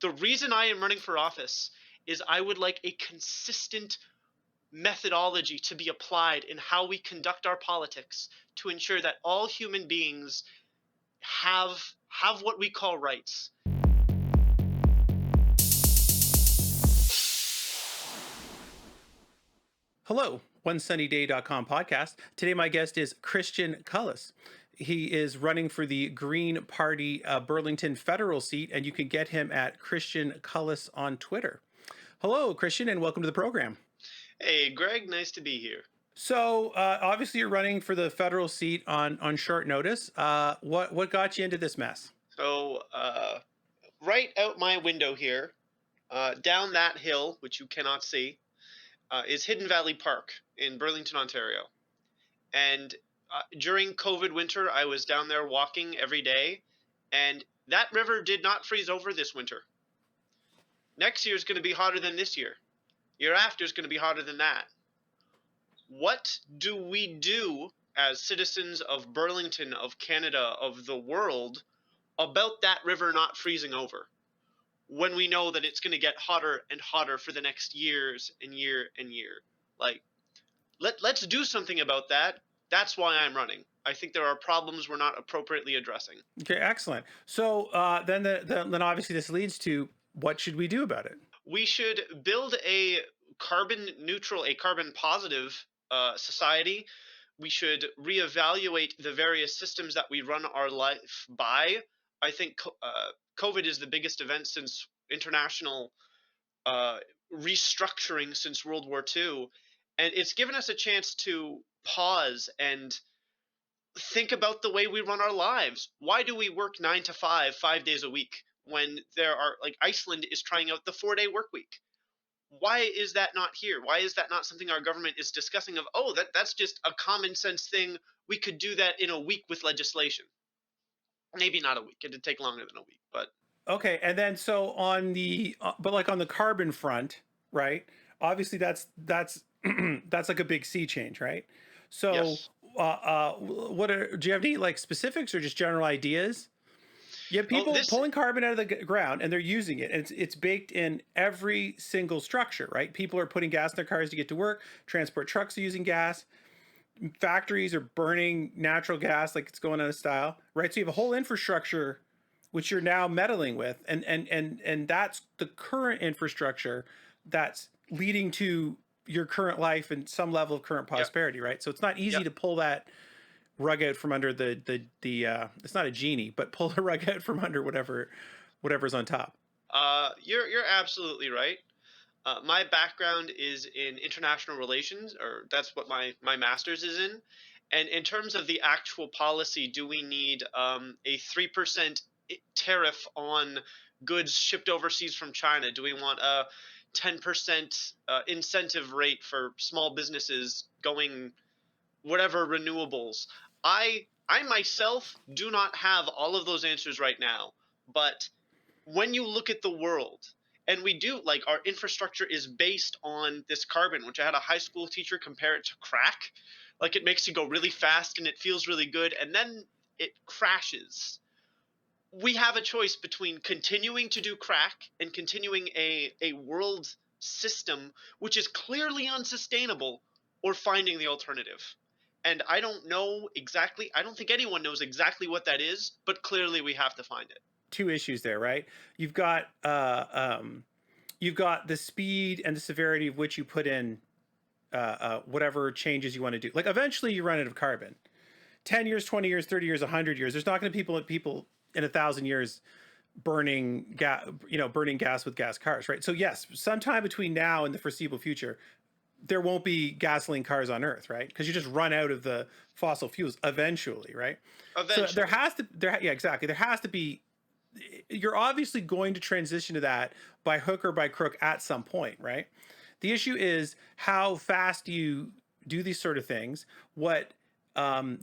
The reason I am running for office is I would like a consistent methodology to be applied in how we conduct our politics to ensure that all human beings have what we call rights. Hello, OneSunnyDay.com podcast. Today, my guest is Christian Cullis. He is running for the Green Party Burlington federal seat, and you can get him at Christian Cullis on Twitter. Hello, Christian, and welcome to the program. Hey, Greg, nice to be here. So, obviously, you're running for the federal seat on short notice. What got you into this mess? So, right out my window here, down that hill, which you cannot see, is Hidden Valley Park in Burlington, Ontario. And during COVID winter, I was down there walking every day, and that river did not freeze over this winter. Next year is going to be hotter than this year. Year after is going to be hotter than that. What do we do as citizens of Burlington, of Canada, of the world about that river not freezing over when we know that it's going to get hotter and hotter for the next years and year and year? Like, let's do something about that. That's why I'm running. I think there are problems we're not appropriately addressing. Okay, excellent. So, then obviously this leads to what should we do about it? We should build a carbon neutral, a carbon positive society. We should reevaluate the various systems that we run our life by. I think COVID is the biggest event since international uh, restructuring since World War II. And it's given us a chance to pause and think about the way we run our lives. Why do we work 9 to 5, 5 days a week, when there are, like, Iceland is trying out the 4-day work week? Why is that not here? Why is that not something our government is discussing of, oh, that's just a common sense thing. We could do that in a week with legislation. Maybe not a week. It'd take longer than a week, but Okay, and then so on the but like on the carbon front, right? Obviously, that's that's like a big sea change, right? So, yes. do you have any like specifics or just general ideas? You have Oh, people this pulling carbon out of the ground and they're using it. And it's baked in every single structure, right? People are putting gas in their cars to get to work. Transport trucks are using gas. Factories are burning natural gas like it's going out of style, right? So you have a whole infrastructure which you're now meddling with, and that's the current infrastructure that's leading to your current life and some level of current Yep. prosperity, right? So it's not easy Yep. to pull that rug out from under the it's not a genie, but pull the rug out from under whatever's on top. You're absolutely right. My background is in international relations, or that's what my master's is in. And in terms of the actual policy, do we need a 3% tariff on goods shipped overseas from China? Do we want a 10% incentive rate for small businesses going whatever renewables? I myself do not have all of those answers right now, but when you look at the world, and we do, like, our infrastructure is based on this carbon, which I had a high school teacher compare it to crack. Like, it makes you go really fast and it feels really good, and then it crashes. We have a choice between continuing to do crack and continuing a world system which is clearly unsustainable, or finding the alternative. And I don't know exactly, I don't think anyone knows exactly what that is, but clearly we have to find it. Two issues there, right? You've got you've got the speed and the severity of which you put in whatever changes you want to do. Like eventually you run out of carbon. 10 years, 20 years, 30 years, 100 years. There's not going to be people in 1,000 years burning gas, burning gas with gas cars, right? So yes, sometime between now and the foreseeable future, there won't be gasoline cars on Earth, right? Because you just run out of the fossil fuels eventually, right? So Eventually. yeah, exactly. There has to be. You're obviously going to transition to that by hook or by crook at some point, right? The issue is how fast you do these sort of things. What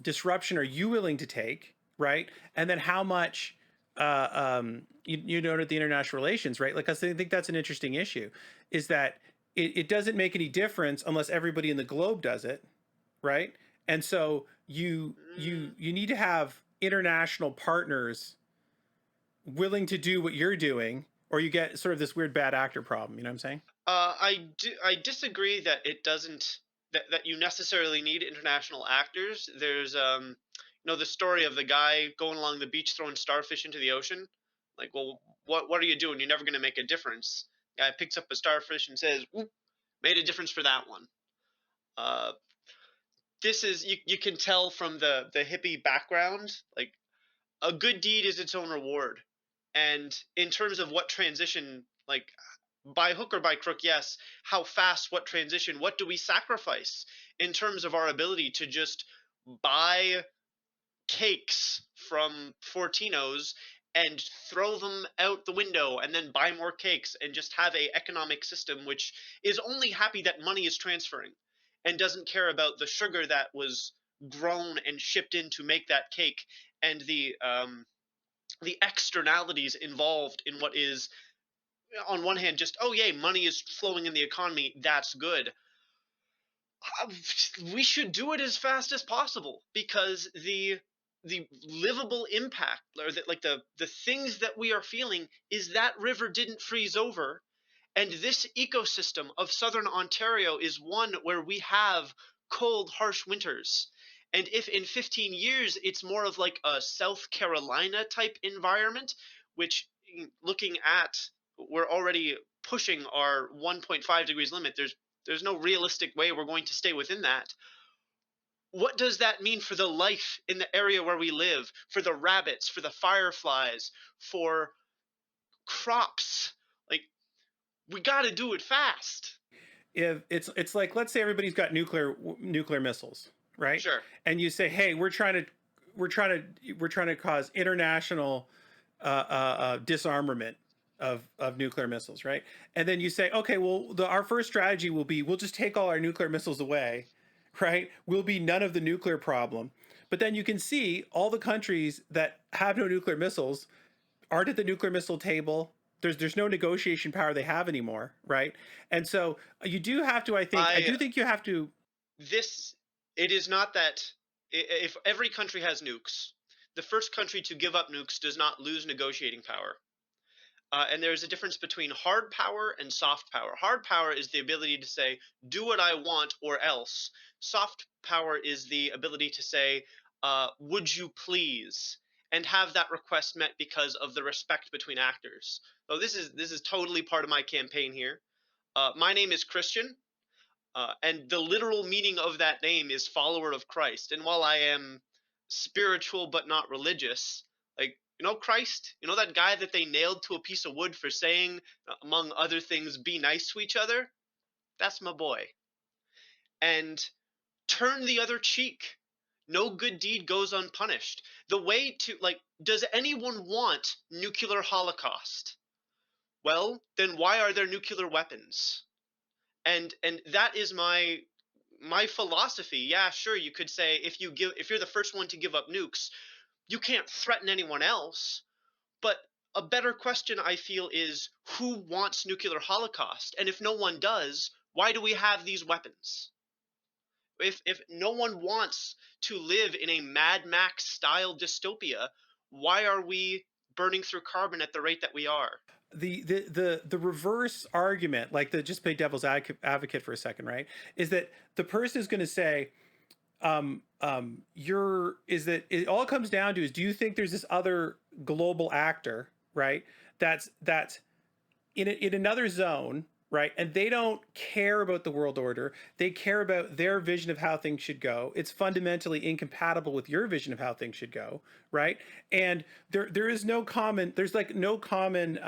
disruption are you willing to take, right? And then how much you noted the international relations, right? Like I think that's an interesting issue, is that it doesn't make any difference unless everybody in the globe does it, right? And so you need to have international partners willing to do what you're doing, or you get sort of this weird bad actor problem. You know what I'm saying? I disagree that it doesn't that you necessarily need international actors. There's the story of the guy going along the beach throwing starfish into the ocean. Like, well, what are you doing? You're never going to make a difference. Guy picks up a starfish and says, "Oop, made a difference for that one." Uh, this is you can tell from the hippie background, like a good deed is its own reward. And in terms of what transition, like by hook or by crook, yes, how fast, what transition, what do we sacrifice in terms of our ability to just buy cakes from Fortino's and throw them out the window and then buy more cakes and just have a economic system which is only happy that money is transferring and doesn't care about the sugar that was grown and shipped in to make that cake and the externalities involved in what is on one hand just, oh yay, money is flowing in the economy, that's good. uh, we should do it as fast as possible because the livable impact or the things that we are feeling is that river didn't freeze over, and this ecosystem of southern Ontario is one where we have cold, harsh winters. And if in 15 years it's more of like a South Carolina type environment, which looking at, we're already pushing our 1.5 degrees limit. There's no realistic way we're going to stay within that. What does that mean for the life in the area where we live, for the rabbits, for the fireflies, for crops? Like, we got to do it fast. If it's like, let's say everybody's got nuclear missiles, right? Sure. And you say, hey, we're trying to cause international disarmament of nuclear missiles, right? And then you say, okay, well, our first strategy will be we'll just take all our nuclear missiles away, right? We'll be none of the nuclear problem. But then you can see all the countries that have no nuclear missiles aren't at the nuclear missile table. There's no negotiation power they have anymore, right? And so you do have to. I I do think you have to. this it is not that if every country has nukes, the first country to give up nukes does not lose negotiating power. And there's a difference between hard power and soft power. Hard power is the ability to say, do what I want or else. Soft power is the ability to say, would you please? And have that request met because of the respect between actors. So this is totally part of my campaign here. My name is Christian. And the literal meaning of that name is follower of Christ. And while I am spiritual but not religious, like, Christ, that guy that they nailed to a piece of wood for saying, among other things, be nice to each other? That's my boy. And turn the other cheek. No good deed goes unpunished. The way to, like, does anyone want nuclear holocaust? Well, then why are there nuclear weapons? And that is my philosophy. Yeah, sure, you could say if you're the first one to give up nukes, you can't threaten anyone else. But a better question, I feel, is who wants nuclear holocaust? And if no one does, why do we have these weapons? If no one wants to live in a Mad Max style dystopia, why are we burning through carbon at the rate that we are? The reverse argument, like the just play devil's advocate for a second, right? Is that the person is going to say, you're is that it all comes down to is do you think there's this other global actor, right? That's in another zone, right? And they don't care about the world order. They care about their vision of how things should go. It's fundamentally incompatible with your vision of how things should go, right? And there is no common. There's like no common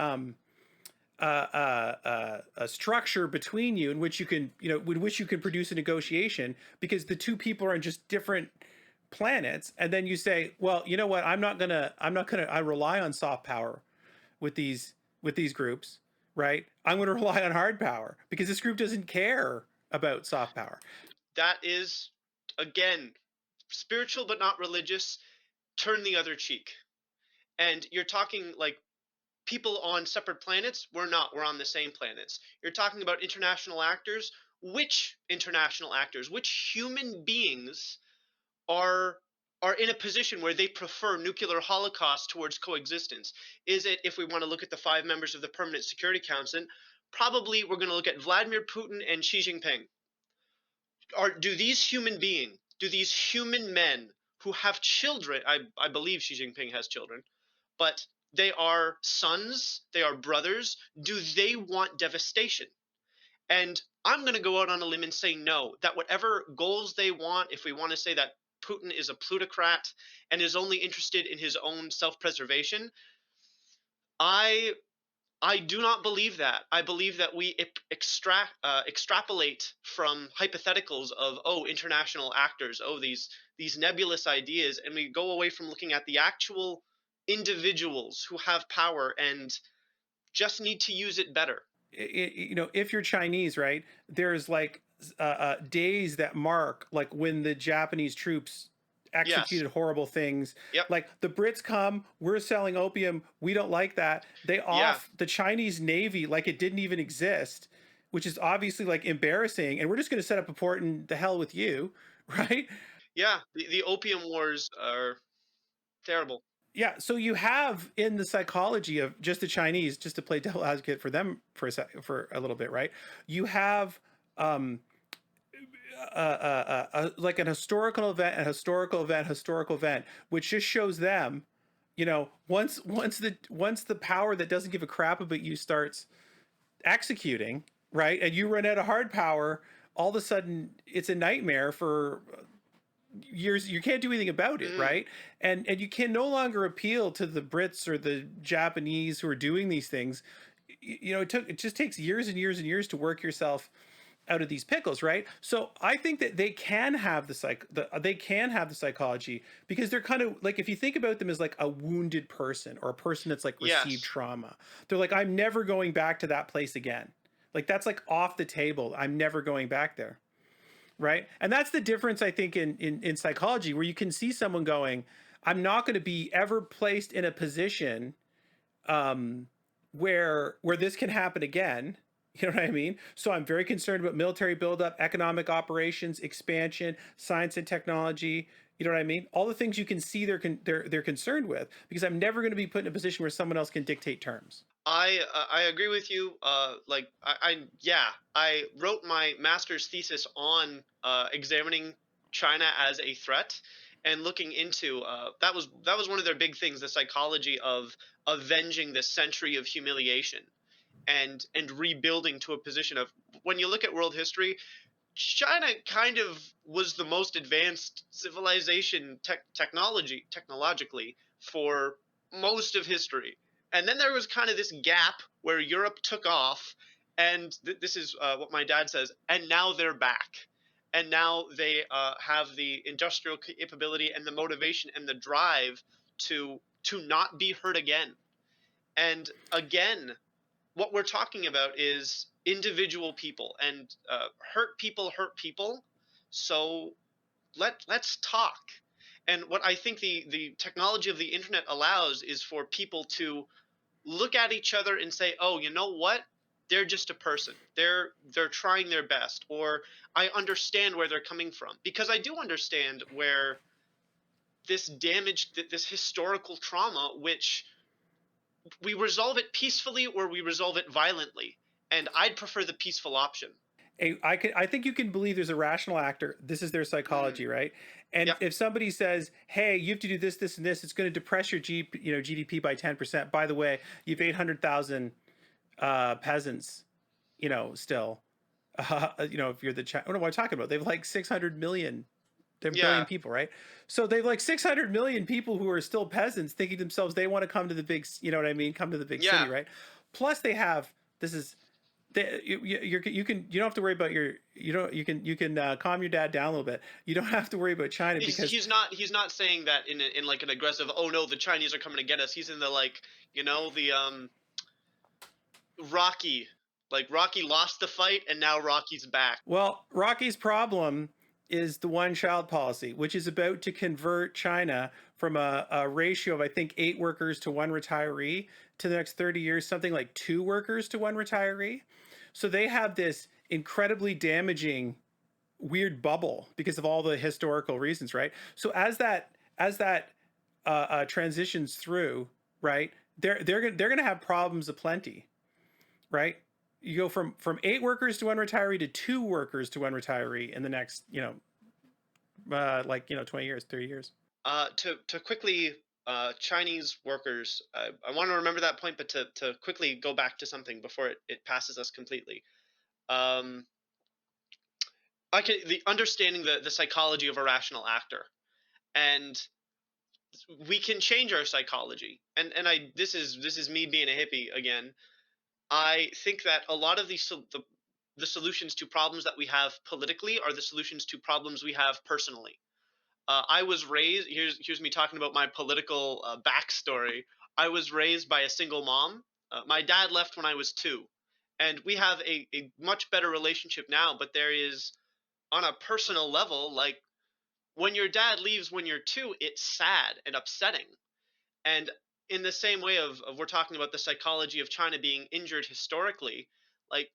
a structure between you in which you can, in which you can produce a negotiation because the two people are on just different planets. And then you say, well, you know what? I rely on soft power with these groups, right? I'm going to rely on hard power because this group doesn't care about soft power. That is, again, spiritual but not religious. Turn the other cheek. And you're talking like people on separate planets. We're not. We're on the same planets. You're talking about international actors. Which international actors? Which human beings are are in a position where they prefer nuclear holocaust towards coexistence? Is it, if we want to look at the five members of the Permanent Security Council, probably we're going to look at Vladimir Putin and Xi Jinping. Do these human men who have children? I believe Xi Jinping has children, but they are sons, they are brothers. Do they want devastation? And I'm going to go out on a limb and say no, that whatever goals they want, if we want to say that Putin is a plutocrat and is only interested in his own self preservation, I I do not believe that. I believe that we extrapolate from hypotheticals of, oh, international actors, oh, these nebulous ideas, and we go away from looking at the actual individuals who have power and just need to use it better. If you're Chinese, right, there's like days that mark like when the Japanese troops Yes. executed horrible things. Yep. Like the Brits come, we're selling opium, we don't like that. They Yeah. off the Chinese Navy like it didn't even exist, which is obviously like embarrassing. And we're just going to set up a port and the hell with you, right? Yeah. The opium wars are terrible. Yeah, so you have in the psychology of just the Chinese, just to play devil advocate for them for for a little bit, right? You have um, like an historical event, historical event, which just shows them, once the power that doesn't give a crap about you starts executing, right, and you run out of hard power, all of a sudden it's a nightmare for years. You can't do anything about it, Mm, right? And you can no longer appeal to the Brits or the Japanese who are doing these things. It just takes years and years and years to work yourself out of these pickles, right? So I think that they can have they can have the psychology, because they're kind of like, if you think about them as like a wounded person or a person that's like received yes. trauma, they're like, I'm never going back to that place again. Like that's like off the table. I'm never going back there, right? And that's the difference, I think, in psychology, where you can see someone going, I'm not going to be ever placed in a position um where this can happen again. You know what I mean? So I'm very concerned about military buildup, economic operations, expansion, science and technology. You know what I mean? All the things you can see they're concerned with, because I'm never going to be put in a position where someone else can dictate terms. I agree with you. Like yeah, I wrote my master's thesis on examining China as a threat and looking into that was one of their big things, the psychology of avenging this century of humiliation and rebuilding to a position of, when you look at world history, China kind of was the most advanced civilization technologically for most of history. And then there was kind of this gap where Europe took off, and this is what my dad says, and now they're back. And now they have the industrial capability and the motivation and the drive to not be hurt again. And again, what we're talking about is individual people, and hurt people. So let's talk. And what I think the technology of the internet allows is for people to look at each other and say, oh, you know what, they're just a person, they're trying their best, or I understand where they're coming from, because I do understand where this damage, this historical trauma, which we resolve it peacefully or we resolve it violently. And I'd prefer the peaceful option. I think you can believe there's a rational actor. This is their Mm, psychology, right? And yep. if somebody says, "Hey, you have to do this, this, and this," it's going to depress your GDP by 10%. By the way, you've 800,000 peasants, still. If you're the what am I talking about? They have like 600 million. They're a billion Yeah. people, right? So they've like 600 million people who are still peasants, thinking to themselves they want to come to the big, you know what I mean? Come to the big city, Yeah. right? Plus, they have this is you don't have to worry about you can calm your dad down a little bit. You don't have to worry about China because, He's not saying that in like an aggressive, oh no, the Chinese are coming to get us. He's in the, like, the Rocky, like Rocky lost the fight and now Rocky's back. well, Rocky's problem is the one child policy, which is about to convert China from a ratio of, I think, 8 workers to one retiree to the next 30 years, something like 2 workers to one retiree. So they have this incredibly damaging weird bubble because of all the historical reasons, right? So as that transitions through, right? They're gonna have problems aplenty, right? You go from 8 workers to one retiree to 2 workers to one retiree in the next, 20 years, 30 years. To quickly, Chinese workers. I want to remember that point, but to quickly go back to something before it passes us completely. Um, I can the understanding the psychology of a rational actor, and we can change our psychology. And I this is me being a hippie again. I think that a lot of the solutions to problems that we have politically are the solutions to problems we have personally. I was raised. Here's me talking about my political backstory. I was raised by a single mom. My dad left when I was 2, and we have a much better relationship now. But there is, on a personal level, like when your dad leaves when you're 2, it's sad and upsetting. And in the same way of we're talking about the psychology of China being injured historically, like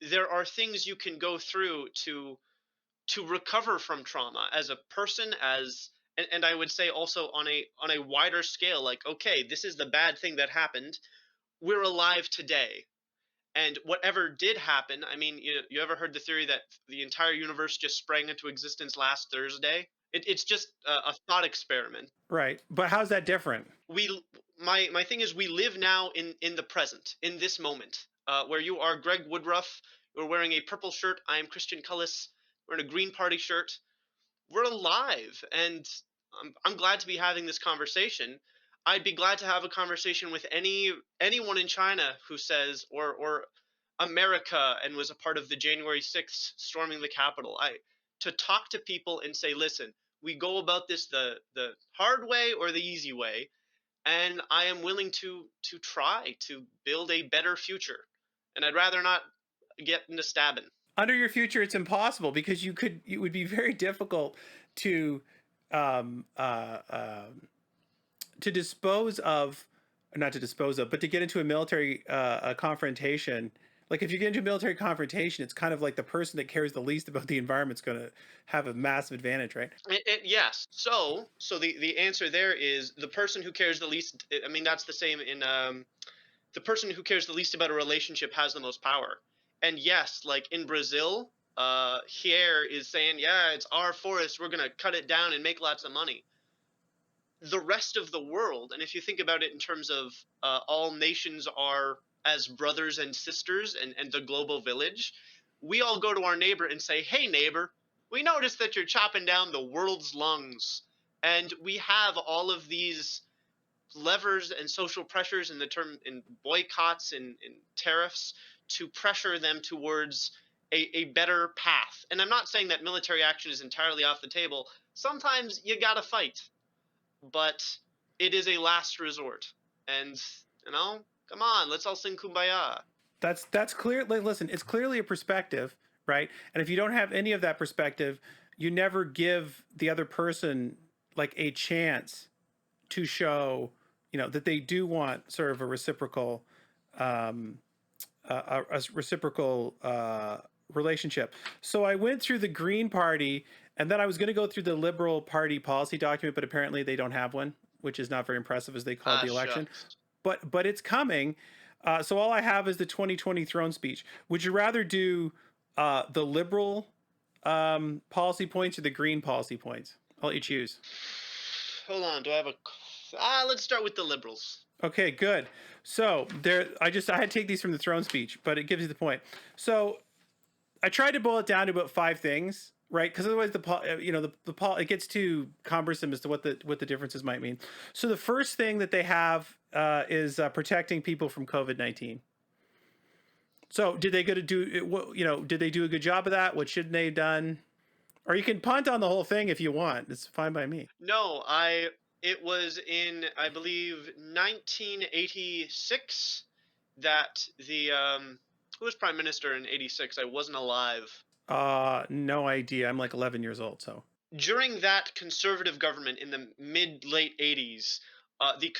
there are things you can go through to recover from trauma as a person, and I would say also on a wider scale, like okay, this is the bad thing that happened. We're alive today, and whatever did happen, I mean, you ever heard the theory that the entire universe just sprang into existence last Thursday? It's just a thought experiment. Right. But how's that different? We My thing is we live now in the present, in this moment, where you are Greg Woodruff, you're wearing a purple shirt, I am Christian Cullis, wearing a Green Party shirt. We're alive, and I'm glad to be having this conversation. I'd be glad to have a conversation with anyone in China who says, or America, and was a part of the January 6th storming the Capitol. I To talk to people and say, listen, we go about this the hard way or the easy way, and I am willing to try to build a better future. And I'd rather not get into stabbing. Under your future, it's impossible because it would be very difficult to um, uh, um, to dispose of, not to dispose of, but to get into a military a confrontation. Like if you get into a military confrontation, it's kind of like the person that cares the least about the environment's going to have a massive advantage, right? Yes. So the answer there is the person who cares the least. I mean, that's the same in the person who cares the least about a relationship has the most power. And yes, like in Brazil, Hier is saying, yeah, it's our forest. We're gonna cut it down and make lots of money. The rest of the world, and if you think about it in terms of all nations are as brothers and sisters, and the global village, we all go to our neighbor and say, hey, neighbor, we noticed that you're chopping down the world's lungs. And we have all of these levers and social pressures in the term in boycotts and tariffs to pressure them towards a better path. And I'm not saying that military action is entirely off the table. Sometimes you gotta fight, but it is a last resort. And come on, let's all sing kumbaya. That's clear. Like, listen, it's clearly a perspective, right? And if you don't have any of that perspective, you never give the other person like a chance to show, that they do want sort of a reciprocal, um, a reciprocal relationship. So I went through the Green Party, and then I was going to go through the Liberal Party policy document, but apparently they don't have one, which is not very impressive as they called Ah, the election. shucks. But it's coming. So all I have is the 2020 throne speech. Would you rather do the Liberal policy points or the Green policy points? I'll let you choose. Hold on, do I have a. Let's start with the liberals. Okay, good. So there, I had to take these from the throne speech, but it gives you the point. So I tried to boil it down to about 5 things, right? Because otherwise, it gets too cumbersome as to what the differences might mean. So the first thing that they have is protecting people from COVID-19. So did they go to do what? Did they do a good job of that? What shouldn't they have done? Or you can punt on the whole thing if you want. It's fine by me. No, it was in, I believe, 1986 that the who was prime minister in 86? I wasn't alive. No idea. I'm like 11 years old, so. During that conservative government in the mid late 80s, the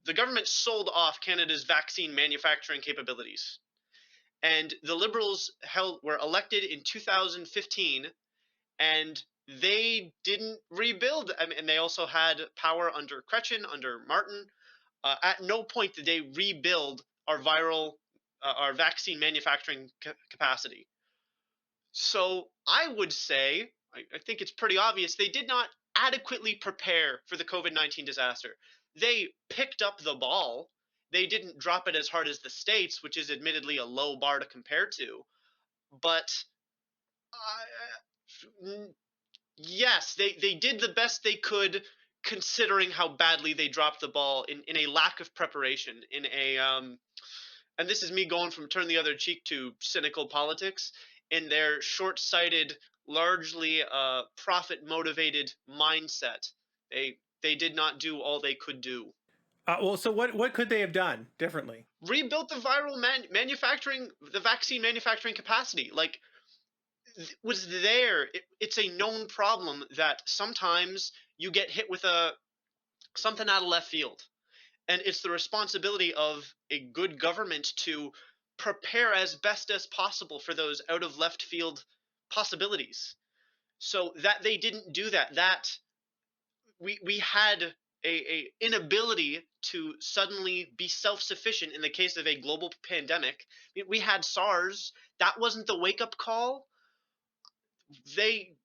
the government sold off Canada's vaccine manufacturing capabilities. And the Liberals were elected in 2015, and they didn't rebuild. I mean, and they also had power under Kretchen, under Martin. At no point did they rebuild our vaccine manufacturing capacity. So I would say, I think it's pretty obvious, they did not adequately prepare for the COVID-19 disaster. They picked up the ball. They didn't drop it as hard as the States, which is admittedly a low bar to compare to. But yes, they did the best they could considering how badly they dropped the ball in a lack of preparation, in a and this is me going from turn the other cheek to cynical politics, in their short-sighted, largely profit motivated mindset. They did not do all they could do. Well, so what could they have done differently? Rebuilt the manufacturing, the vaccine manufacturing capacity. Like, was there. It's a known problem that sometimes you get hit with a something out of left field, and it's the responsibility of a good government to prepare as best as possible for those out of left field possibilities. So that they didn't do that, that we had a inability to suddenly be self-sufficient in the case of a global pandemic. We had SARS. That wasn't the wake-up call. They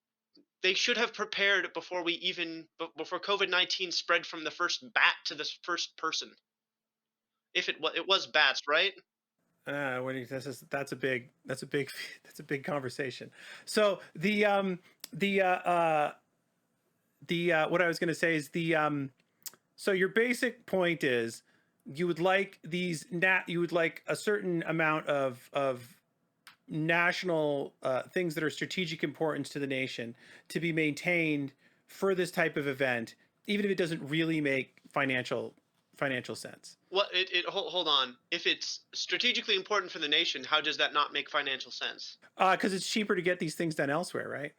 should have prepared before we even before COVID-19 spread from the first bat to the first person. If it was bats, right? That's a big that's a big conversation. So the what I was going to say is so your basic point is you would like you would like a certain amount of national things that are strategic importance to the nation to be maintained for this type of event, even if it doesn't really make financial sense. What hold on. If it's strategically important for the nation, how does that not make financial sense? Because it's cheaper to get these things done elsewhere, right?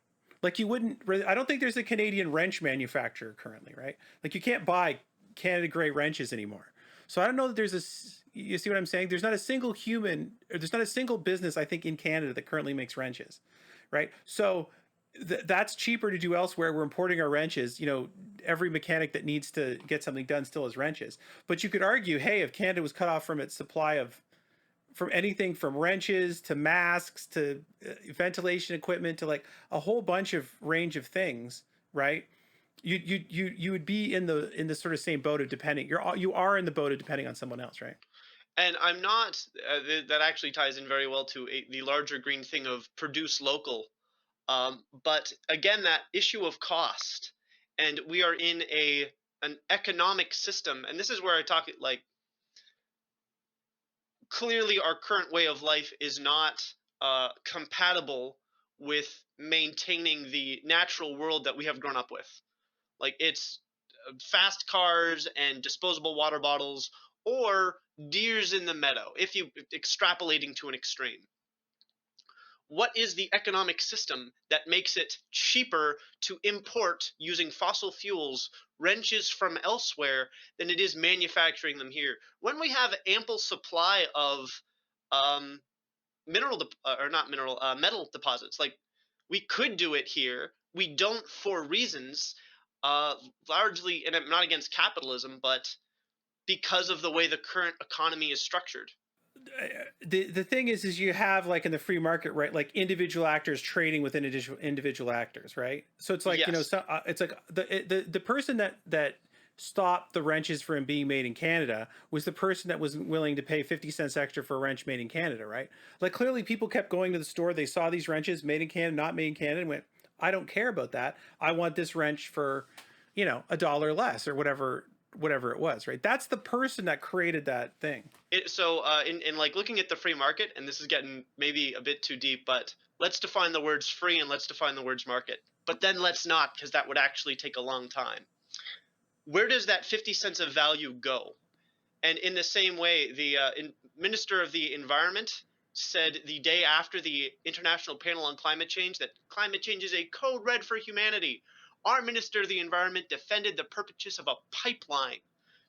Like you wouldn't. I don't think there's a Canadian wrench manufacturer currently, right? Like you can't buy Canada Grey wrenches anymore. So I don't know that there's a. You see what I'm saying? There's not a single human, or there's not a single business I think in Canada that currently makes wrenches, right? So that's cheaper to do elsewhere. We're importing our wrenches. You know, every mechanic that needs to get something done still has wrenches. But you could argue, hey, if Canada was cut off from its supply of from anything from wrenches to masks to ventilation equipment to like a whole bunch of range of things, right? You would be in the sort of same boat of depending. You are in the boat of depending on someone else, right? And I'm not. That actually ties in very well to the larger green thing of produce local. But again, that issue of cost, and we are in an economic system, and this is where I talk it like clearly our current way of life is not compatible with maintaining the natural world that we have grown up with. Like it's fast cars and disposable water bottles, or deers in the meadow, if you extrapolating to an extreme. What is the economic system that makes it cheaper to import using fossil fuels wrenches from elsewhere than it is manufacturing them here? When we have ample supply of um, or not mineral metal deposits, like we could do it here. We don't for reasons uh, largely, and I'm not against capitalism, but because of the way the current economy is structured. The thing is you have like in the free market, right, like individual actors trading within individual actors, right? So it's like, you know, Yes. so it's like the person that stopped the wrenches from being made in Canada was the person that was willing to pay 50 cents extra for a wrench made in Canada, right? Like clearly people kept going to the store, they saw these wrenches made in Canada, not made in Canada, and went, I don't care about that, I want this wrench for, you know, $1 less or whatever it was, right? That's the person that created that thing. So in like looking at the free market, and this is getting maybe a bit too deep, but let's define the words free and let's define the words market. But then let's not, because that would actually take a long time. Where does that 50 cents of value go? And in the same way, the Minister of the Environment said the day after the International Panel on Climate Change that climate change is a code red for humanity. Our Minister of the Environment defended the purchase of a pipeline,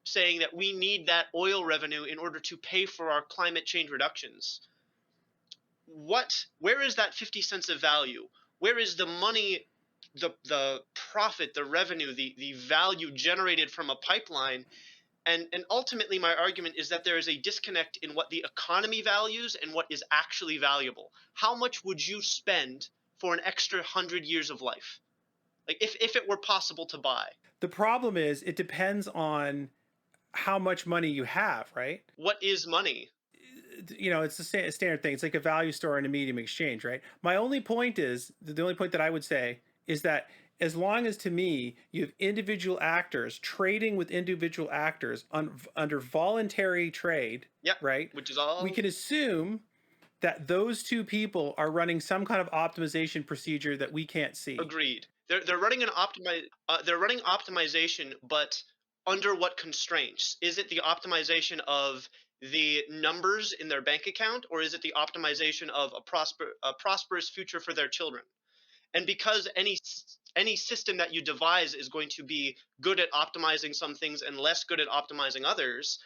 saying that we need that oil revenue in order to pay for our climate change reductions. Where is that 50 cents of value? Where is the money the profit, the revenue, the value generated from a pipeline. And ultimately, my argument is that there is a disconnect in what the economy values and what is actually valuable. How much would you spend for an extra 100 years of life? Like, if it were possible to buy. The problem is it depends on how much money you have, right? What is money? It's the standard thing. It's like a value store and a medium exchange, right? My only point is the only point that I would say is that as long as to me you have individual actors trading with individual actors under voluntary trade, Yeah, right? which is We all can assume that those two people are running some kind of optimization procedure that we can't see. agreed. They're running optimization, but under what constraints? Is it the optimization of the numbers in their bank account, or is it the optimization of a prosperous future for their children? And because any system that you devise is going to be good at optimizing some things and less good at optimizing others,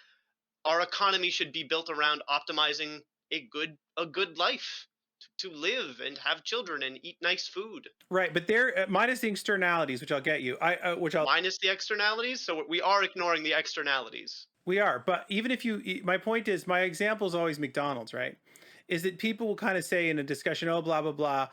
our economy should be built around optimizing a good life to live and have children and eat nice food, Right, but they're minus the externalities, which I'll get you. Which I'll minus the externalities. So we are ignoring the externalities. We are, but even if my point is, my example is always McDonald's, right? Is that people will kind of say in a discussion, oh, blah, blah, blah.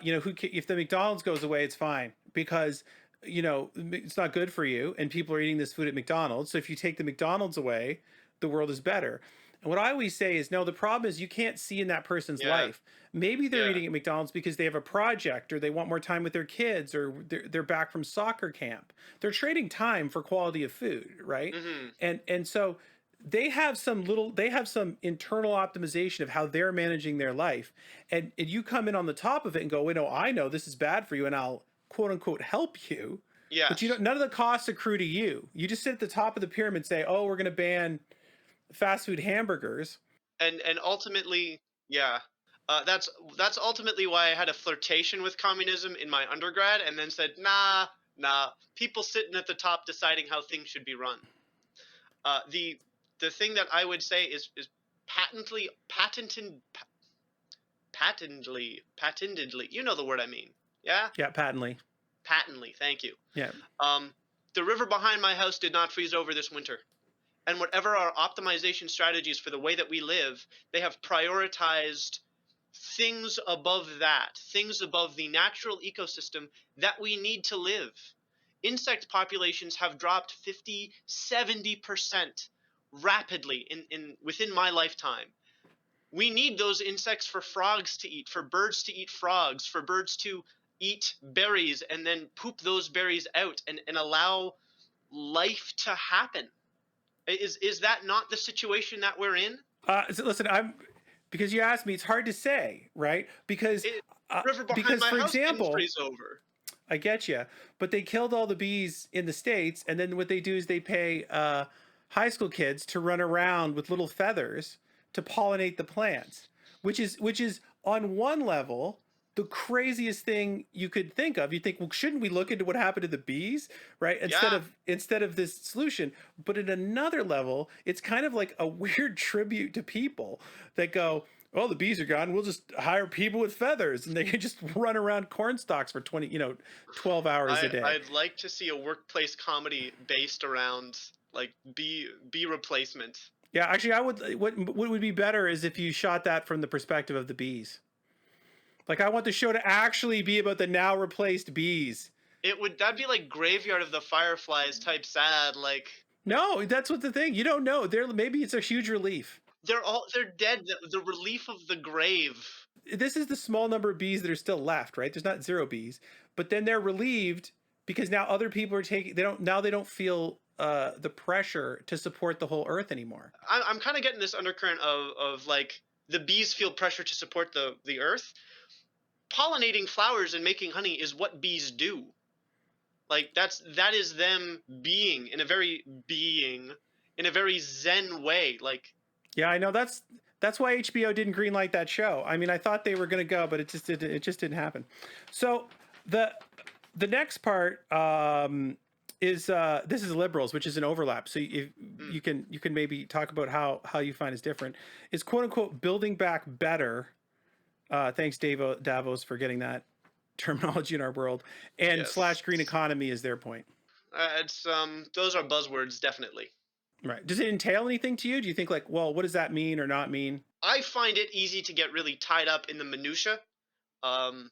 If the McDonald's goes away, it's fine because, it's not good for you and people are eating this food at McDonald's. So if you take the McDonald's away, the world is better. And what I always say is, no, the problem is you can't see in that person's Yeah, life. Maybe they're yeah. eating at McDonald's because they have a project or they want more time with their kids or they're back from soccer camp. They're trading time for quality of food, right? Hmm. And so they have some internal optimization of how they're managing their life. And you come in on the top of it and go, I know this is bad for you and I'll quote unquote help you. But Yes, none of the costs accrue to you. You just sit at the top of the pyramid and say, oh, we're going to ban fast food hamburgers. and ultimately, yeah. That's ultimately why I had a flirtation with communism in my undergrad, and then said, nah, nah. People sitting at the top deciding how things should be run. The thing that I would say is patentedly. You know the word I mean. Yeah, Yeah, patently. patently. Thank you. Yeah. Um, the river behind my house did not freeze over this winter. And whatever our optimization strategies for the way that we live, they have prioritized things above that, things above the natural ecosystem that we need to live. Insect populations have dropped 50, 70% rapidly in within my lifetime. We need those insects for frogs to eat, for birds to eat frogs, for birds to eat berries and then poop those berries out and allow life to happen. Is that not the situation that we're in? So listen, because you asked me, it's hard to say, right? It, river behind Because my for house didn't example, freeze over. I get you, but they killed all the bees in the states, and then what they do is they pay high school kids to run around with little feathers to pollinate the plants, which is on one level the craziest thing you could think of. You think, well, shouldn't we look into what happened to the bees, right? Instead Yeah, of instead of this solution. But at another level, it's kind of like a weird tribute to people that go, oh, the bees are gone. We'll just hire people with feathers and they can just run around corn stalks for 12 hours a day. I'd like to see a workplace comedy based around like bee replacement. Yeah, actually, I would. What would be better is if you shot that from the perspective of the bees. Like, I want the show to actually be about the now replaced bees. That'd be like Graveyard of the Fireflies type sad. Like No, that's what the thing. You don't know. Maybe it's a huge relief. they're dead. The relief of the grave. This is the small number of bees that are still left, right? There's not zero bees, but then they're relieved because now other people are taking. They don't feel the pressure to support the whole earth anymore. I'm kind of getting this undercurrent of like the bees feel pressure to support the earth. Pollinating flowers and making honey is what bees do. Like that is them being in a very zen way. Like Yeah, I know. That's why HBO didn't greenlight that show. I mean, I thought they were going to go, but it just didn't happen. So the the next part is this is liberals, which is an overlap. So mm, you can maybe talk about how you find is different. Is quote unquote building back better. Thanks, Davos, for getting that terminology in our world, and slash green Yes. economy is their point. It's those are buzzwords, definitely. Right. Does it entail anything to you? Do you think like, well, what does that mean or not mean? I find it easy to get really tied up in the minutia. Um,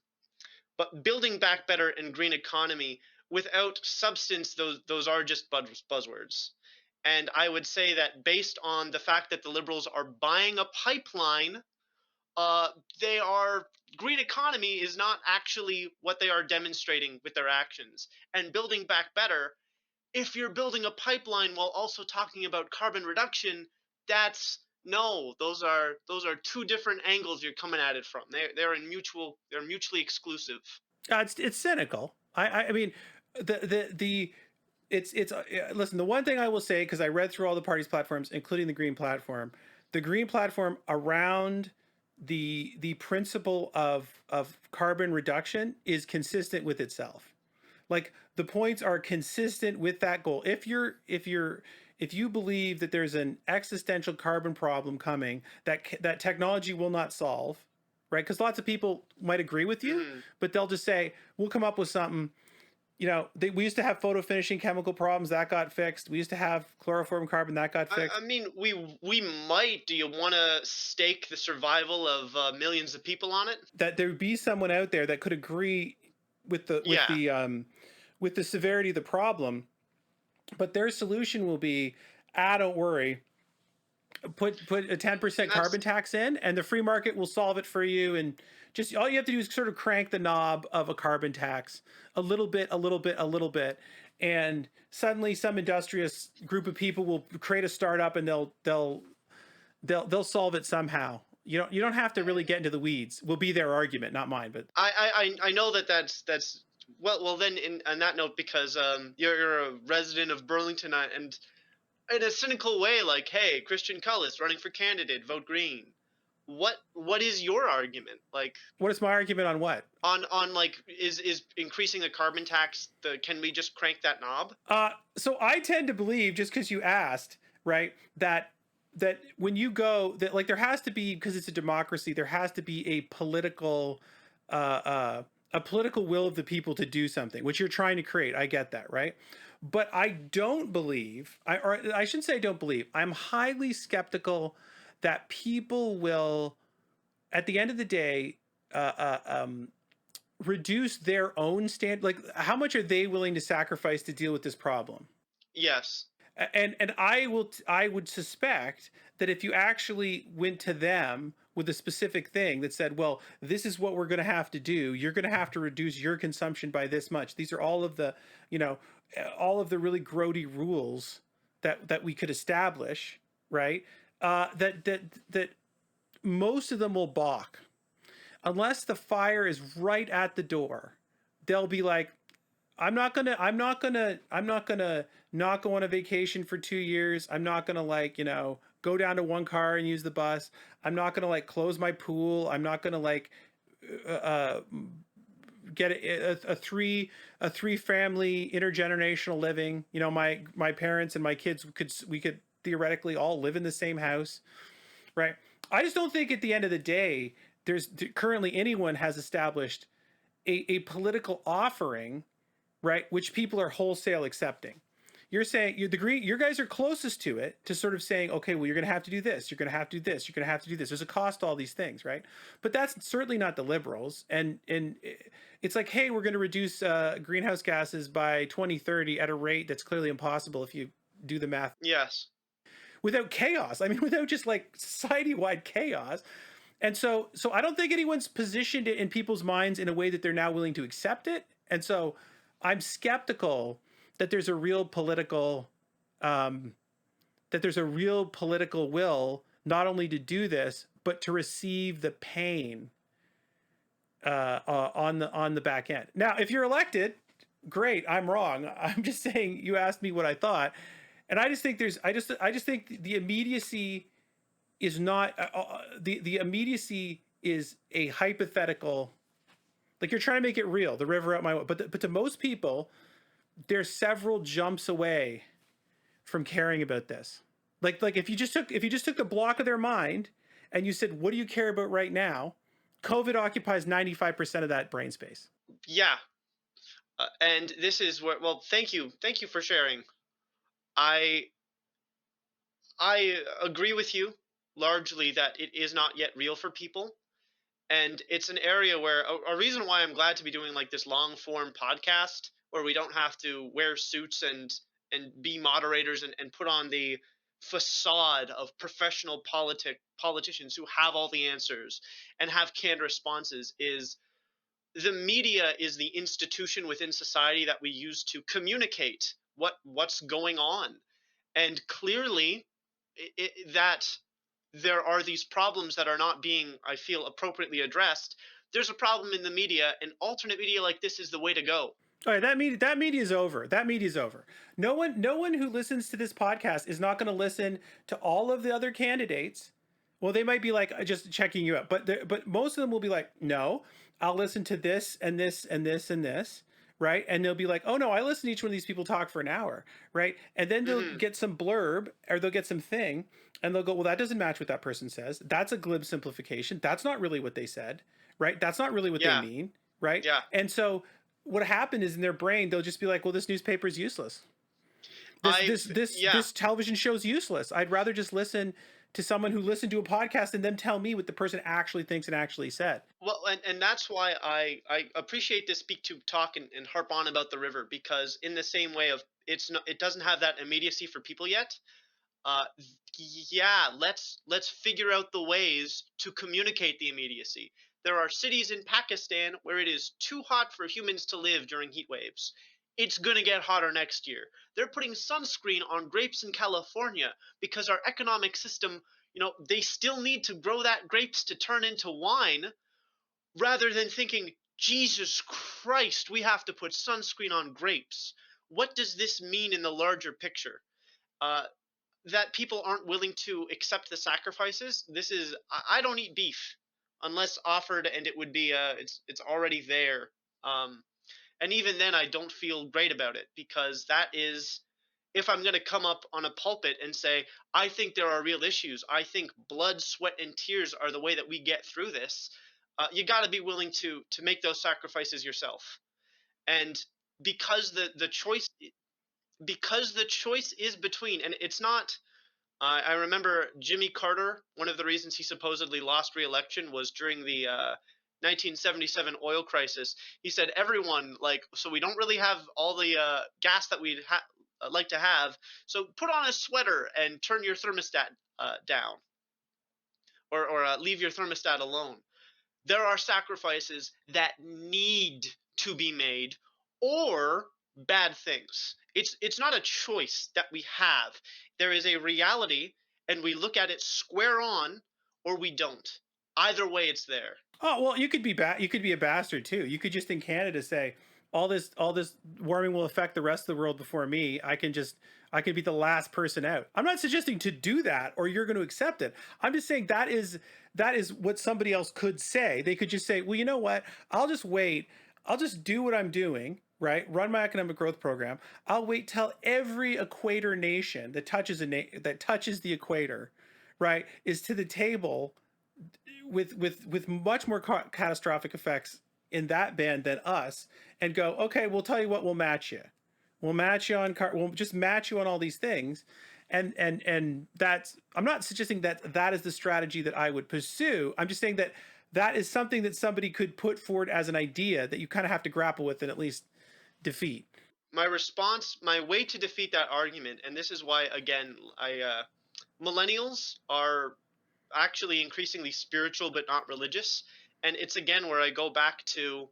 but building back better and green economy without substance, those are just buzzwords. And I would say that based on the fact that the liberals are buying a pipeline, uh, they are green economy is not actually what they are demonstrating with their actions. And building back better, if you're building a pipeline while also talking about carbon reduction, that's no, those are two different angles you're coming at it from. They're mutually exclusive. It's cynical. I mean, the it's listen. The one thing I will say, because I read through all the parties' platforms, including the Green platform around the principle of carbon reduction is consistent with itself. Like the points are consistent with that goal. If you believe that there's an existential carbon problem coming that technology will not solve, right? Because lots of people might agree with you, Mhm. but they'll just say we'll come up with something. We used to have photo finishing chemical problems that got fixed. We used to have chloroform carbon that got I fixed. mean, we might. Do you want to stake the survival of millions of people on it? That there would be someone out there that could agree with the with Yeah, the um, with the severity of the problem, but their solution will be, don't worry, put a and 10% that's carbon tax in, and the free market will solve it for you. And just all you have to do is sort of crank the knob of a carbon tax a little bit, a little bit, a little bit, and suddenly some industrious group of people will create a startup and they'll solve it somehow. You don't have to really get into the weeds. Will be their argument, not mine. But I know that that's well then in on that note, because you're a resident of Burlington, and in a cynical way, like, hey, Christian Cullis running for candidate, vote green. What is your argument, like, what is my argument on what? on like, is increasing the carbon tax, the can we just crank that knob? So I tend to believe, just because you asked, right, that when you go, that like there has to be, because it's a democracy, there has to be uh, uh, a political will of the people to do something, which you're trying to create. I get that, right? But I don't believe, or I shouldn't say I don't believe. I'm highly skeptical that people will, at the end of the day, uh, uh, um, reduce their own stand. Like, how much are they willing to sacrifice to deal with this problem? Yes. And I would suspect that if you actually went to them with a specific thing that said, well, this is what we're going to have to do, you're going to have to reduce your consumption by this much. These are all of the, you know all of the really grody rules that we could establish, right? That most of them will balk unless the fire is right at the door. They'll be like, I'm not gonna not go on a vacation for 2 years. I'm not gonna, like, go down to one car and use the bus. I'm not gonna, like, close my pool. I'm not gonna, like, uh, uh, get a three family intergenerational living. My parents and my kids we could theoretically all live in the same house, right? I just don't think at the end of the day there's currently anyone has established a political offering, right, which people are wholesale accepting. You're saying you're the green. Your guys are closest to it, to sort of saying, okay, well, you're going to have to do this. You're going to have to do this. You're going to have to do this. There's a cost to all these things, right? But that's certainly not the liberals. And it's like, hey, we're going to reduce greenhouse gases by 2030 at a rate that's clearly impossible if you do the math Yes. without chaos. I mean, without just like society-wide chaos. And so I don't think anyone's positioned it in people's minds in a way that they're now willing to accept it. And so I'm skeptical that there's a real political um, will not only to do this but to receive the pain on the back end. Now, if you're elected, great. I'm wrong. I'm just saying, you asked me what I thought, and I just think I just think the immediacy is not the immediacy is a hypothetical. Like, you're trying to make it real, the river out my way. But to most people, they're several jumps away from caring about this. Like if you just took the block of their mind and you said, what do you care about right now? COVID occupies 95% of that brain space. Yeah, and this is where. Well, thank you for sharing. I I agree with you largely that it is not yet real for people, and it's an area where a reason why I'm glad to be doing like this long form podcast where we don't have to wear suits and be moderators and put on the facade of professional politicians who have all the answers and have canned responses is the media is the institution within society that we use to communicate what's going on, and clearly that there are these problems that are not being, I feel, appropriately addressed. There's a problem in the media, and alternate media like this is the way to go. All right, that media is over. That media is over. No one who listens to this podcast is not going to listen to all of the other candidates. Well, they might be like just checking you out, but most of them will be like, no, I'll listen to this and this and this and this, right? And they'll be like, oh no, I listen to each one of these people talk for an hour, right? And then they'll Hmm. get some blurb or they'll get some thing, and they'll go, well, that doesn't match what that person says. That's a glib simplification. That's not really what they said, right? That's not really what they Yeah, mean, right? yeah. And so what happened is in their brain they'll just be like, well, this newspaper is useless, Yeah. this television show is useless. I'd rather just listen to someone who listened to a podcast and them tell me what the person actually thinks and actually said. Well, and that's why I appreciate this speak to talk and harp on about the river, because in the same way of it's not, it doesn't have that immediacy for people yet. uh, yeah, let's figure out the ways to communicate the immediacy. There are cities in Pakistan where it is too hot for humans to live during heat waves. It's going to get hotter next year. They're putting sunscreen on grapes in California because our economic system, they still need to grow that grapes to turn into wine, rather than thinking, Jesus Christ, we have to put sunscreen on grapes. What does this mean in the larger picture? Uh, that people aren't willing to accept the sacrifices. This is I don't eat beef unless offered, and it would be it's already there. Um, and even then, I don't feel great about it, because that is, if I'm going to come up on a pulpit and say I think there are real issues, I think blood, sweat, and tears are the way that we get through this. You got to be willing to make those sacrifices yourself, and because the choice is between, and it's not. I remember Jimmy Carter. One of the reasons he supposedly lost re-election was during the 1977 oil crisis. He said, "Everyone, like, so we don't really have all the gas that we'd like to have. So put on a sweater and turn your thermostat down, or leave your thermostat alone." There are sacrifices that need to be made, or bad things. It's not a choice that we have. There is a reality, and we look at it square on, or we don't. Either way, it's there. Oh well, you could be you could be a bastard too. You could just in Canada say all this warming will affect the rest of the world before me. I can be the last person out. I'm not suggesting to do that or you're going to accept it. I'm just saying that is what somebody else could say. They could just say, well, you know what? I'll just wait. I'll just do what I'm doing. Right, run my economic growth program. I'll wait till every equator nation that touches that touches the equator, right, is to the table with much more catastrophic effects in that band than us, and go, okay, we'll tell you what, we'll match you, we'll just match you on all these things. And that's, I'm not suggesting that that is the strategy that I would pursue. I'm just saying that that is something that somebody could put forward as an idea that you kind of have to grapple with and at least defeat. My way to defeat that argument, and this is why, again, I millennials are actually increasingly spiritual but not religious, and it's again where I go back to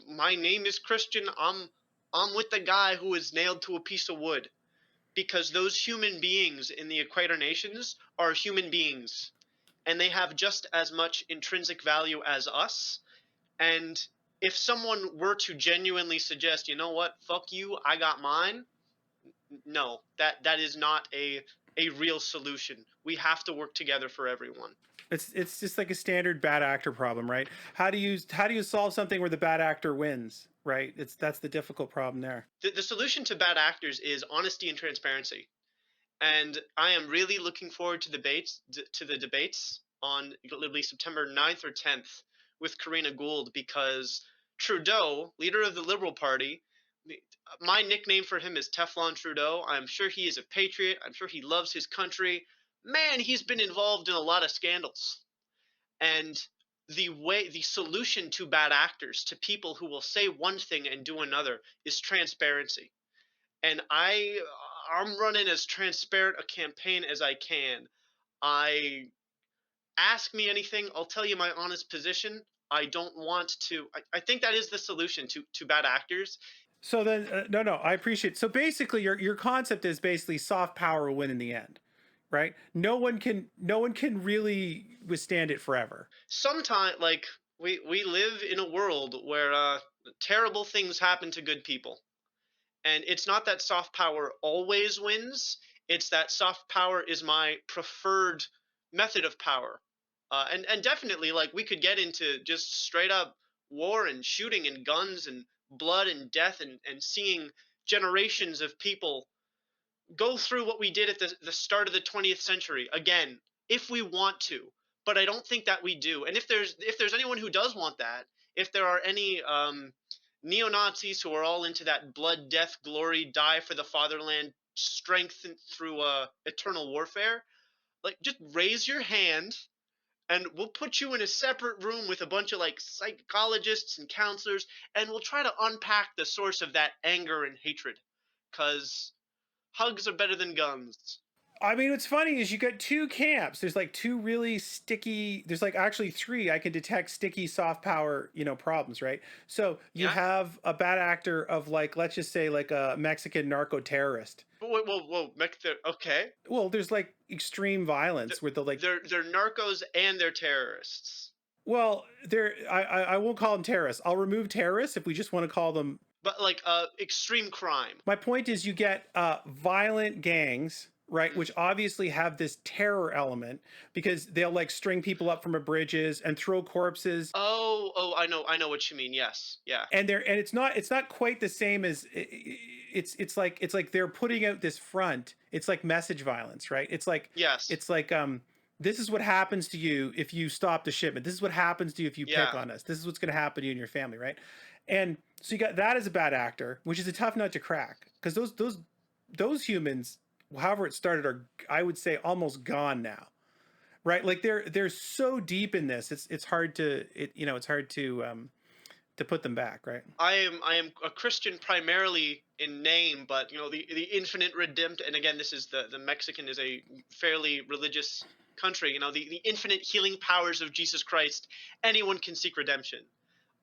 my name is Christian. I'm with the guy who is nailed to a piece of wood, because those human beings in the Equator Nations are human beings, and they have just as much intrinsic value as us. And if someone were to genuinely suggest, you know what, fuck you, I got mine, no, that is not a real solution. We have to work together for everyone. It's just like a standard bad actor problem, right? How do you solve something where the bad actor wins, right? It's That's the difficult problem there. The solution to bad actors is honesty and transparency. And I am really looking forward to the debates on literally September 9th or 10th with Karina Gould, because Trudeau, leader of the Liberal Party, my nickname for him is Teflon Trudeau. I'm sure he is a patriot. I'm sure he loves his country. Man, he's been involved in a lot of scandals. And the solution to bad actors, to people who will say one thing and do another, is transparency. And I'm running as transparent a campaign as I can. I Ask me anything, I'll tell you my honest position. I don't want to. I think that is the solution to bad actors. So then, no, no, I appreciate. So basically, your concept is basically soft power will win in the end, right? No one can really withstand it forever. Sometimes, like, we live in a world where terrible things happen to good people, and it's not that soft power always wins. It's that soft power is my preferred method of power, and definitely, like, we could get into just straight up war and shooting and guns and blood and death and seeing generations of people go through what we did at the start of the 20th century again if we want to, but I don't think that we do. And if there's anyone who does want that, if there are any neo-Nazis who are all into that blood, death, glory, die for the fatherland, strength through eternal warfare, like, just raise your hand and we'll put you in a separate room with a bunch of like psychologists and counselors, and we'll try to unpack the source of that anger and hatred, because hugs are better than guns. I mean, what's funny is you got two camps. There's like two really sticky. There's like actually three. I can detect sticky soft power, problems, right? So you Yeah. have a bad actor of like, let's just say like a Mexican narco terrorist. Whoa, whoa, whoa, okay. Well, there's like extreme Th- violence with the like. they're narcos and they're terrorists, Well, I won't call them terrorists. I'll remove terrorists if we just want to call them. but like extreme crime. My point is, you get violent gangs, right, Mm. which obviously have this terror element because they'll like string people up from a bridges and throw corpses. Oh, I know what you mean. Yes, yeah, And it's not quite the same as it's like they're putting out this front. It's like message violence, right? it's like yes, it's like this is what happens to you if you stop the shipment. This is what happens to you if you pick yeah. on us. This is what's going to happen to you and your family, right? And so you got that as a bad actor, which is a tough nut to crack because those humans, however it started, are, I would say, almost gone now, right? Like they're so deep in this, it's hard to it's hard to put them back, right? I am a Christian primarily in name, but the infinite redempt. And again, this is the Mexican is a fairly religious country. The infinite healing powers of Jesus Christ. Anyone can seek redemption.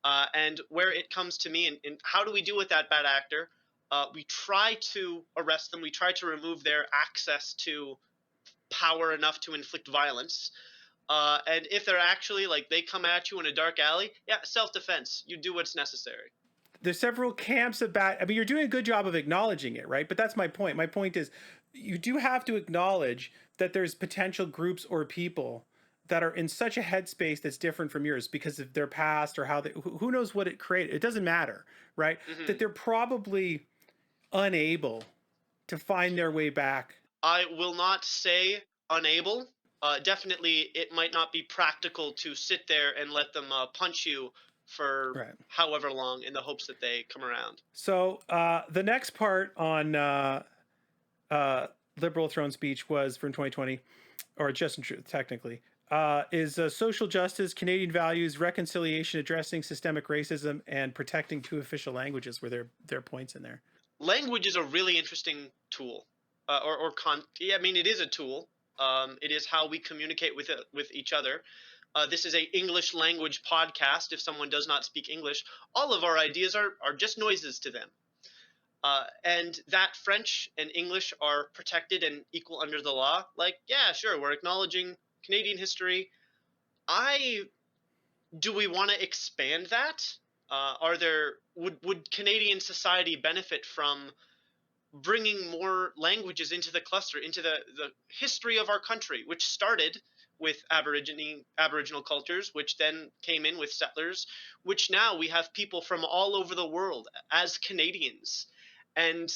And where it comes to me, and how do we deal with that bad actor? We try to arrest them. We try to remove their access to power enough to inflict violence. And if they're actually like they come at you in a dark alley, yeah, self defense. You do what's necessary. There's several camps of bad. I mean, you're doing a good job of acknowledging it, right? But that's my point. My point is you do have to acknowledge that there's potential groups or people that are in such a headspace that's different from yours because of their past or how they, who knows what it created. It doesn't matter, right? Hmm. That they're probably unable to find their way back. I will not say unable. Definitely, it might not be practical to sit there and let them punch you for Right. however long in the hopes that they come around. So the next part on uh, liberal throne speech was from 2020, or Justin Trudeau, technically, is social justice, Canadian values, reconciliation, addressing systemic racism, and protecting two official languages were their points in there. Language is a really interesting tool, yeah, I mean, it is a tool. It is how we communicate with each other. This is a English language podcast. If someone does not speak English, all of our ideas are just noises to them. And that French and English are protected and equal under the law. Like, yeah, sure, we're acknowledging Canadian history. I Do we want to expand that? Are there would Canadian society benefit from bringing more languages into the cluster, into the history of our country, which started with Aboriginal cultures, which then came in with settlers, which now we have people from all over the world as Canadians. And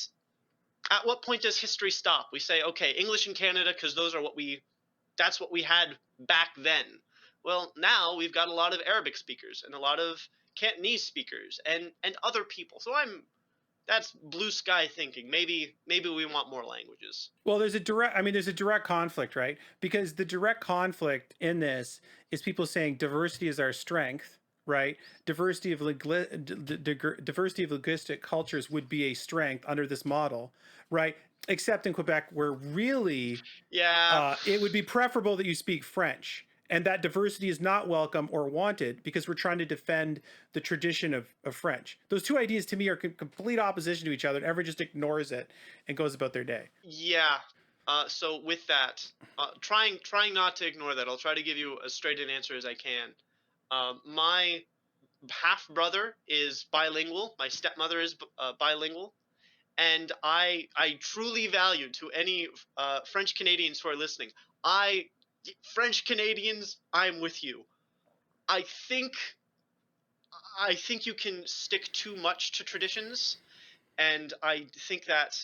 at what point does history stop? We say, okay, English in Canada because that's what we had back then. Well, now we've got a lot of Arabic speakers and a lot of Cantonese speakers and other people. So I'm that's blue sky thinking. Maybe we want more languages. Well, there's a direct, I mean, there's a direct conflict, right? Because the direct conflict in this is people saying diversity is our strength, right? Diversity of linguistic cultures would be a strength under this model, right? Except in Quebec, where really Yeah, it would be preferable that you speak French. And that diversity is not welcome or wanted because we're trying to defend the tradition of French. Those two ideas to me are complete opposition to each other, and everyone just ignores it and goes about their day. yeah. So with that, trying not to ignore that, I'll try to give you as straight an answer as I can. My half brother is bilingual. My stepmother is bilingual, and I truly value to any French Canadians who are listening. I French Canadians, I'm with you. I think I think you can stick too much to traditions, and I think that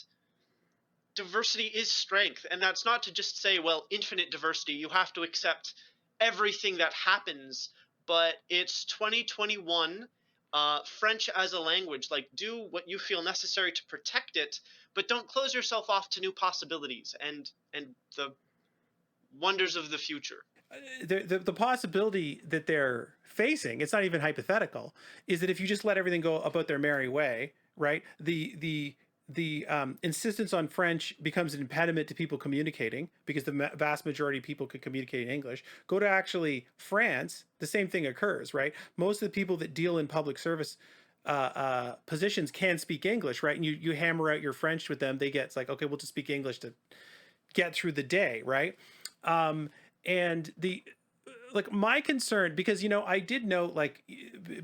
diversity is strength, and that's not to just say, well, infinite diversity. You have to accept everything that happens, but it's 2021. French as a language, like do what you feel necessary to protect it, but don't close yourself off to new possibilities and the wonders of the future. The possibility that they're facing, it's not even hypothetical, is that if you just let everything go about their merry way, right? The insistence on French becomes an impediment to people communicating because the vast majority of people can communicate in English. Go to actually France, the same thing occurs, right? Most of the people that deal in public service positions can speak English, right? And you hammer out your French with them, they get, it's like, okay, we'll just speak English to get through the day, right? Um, and the like my concern, because I did note like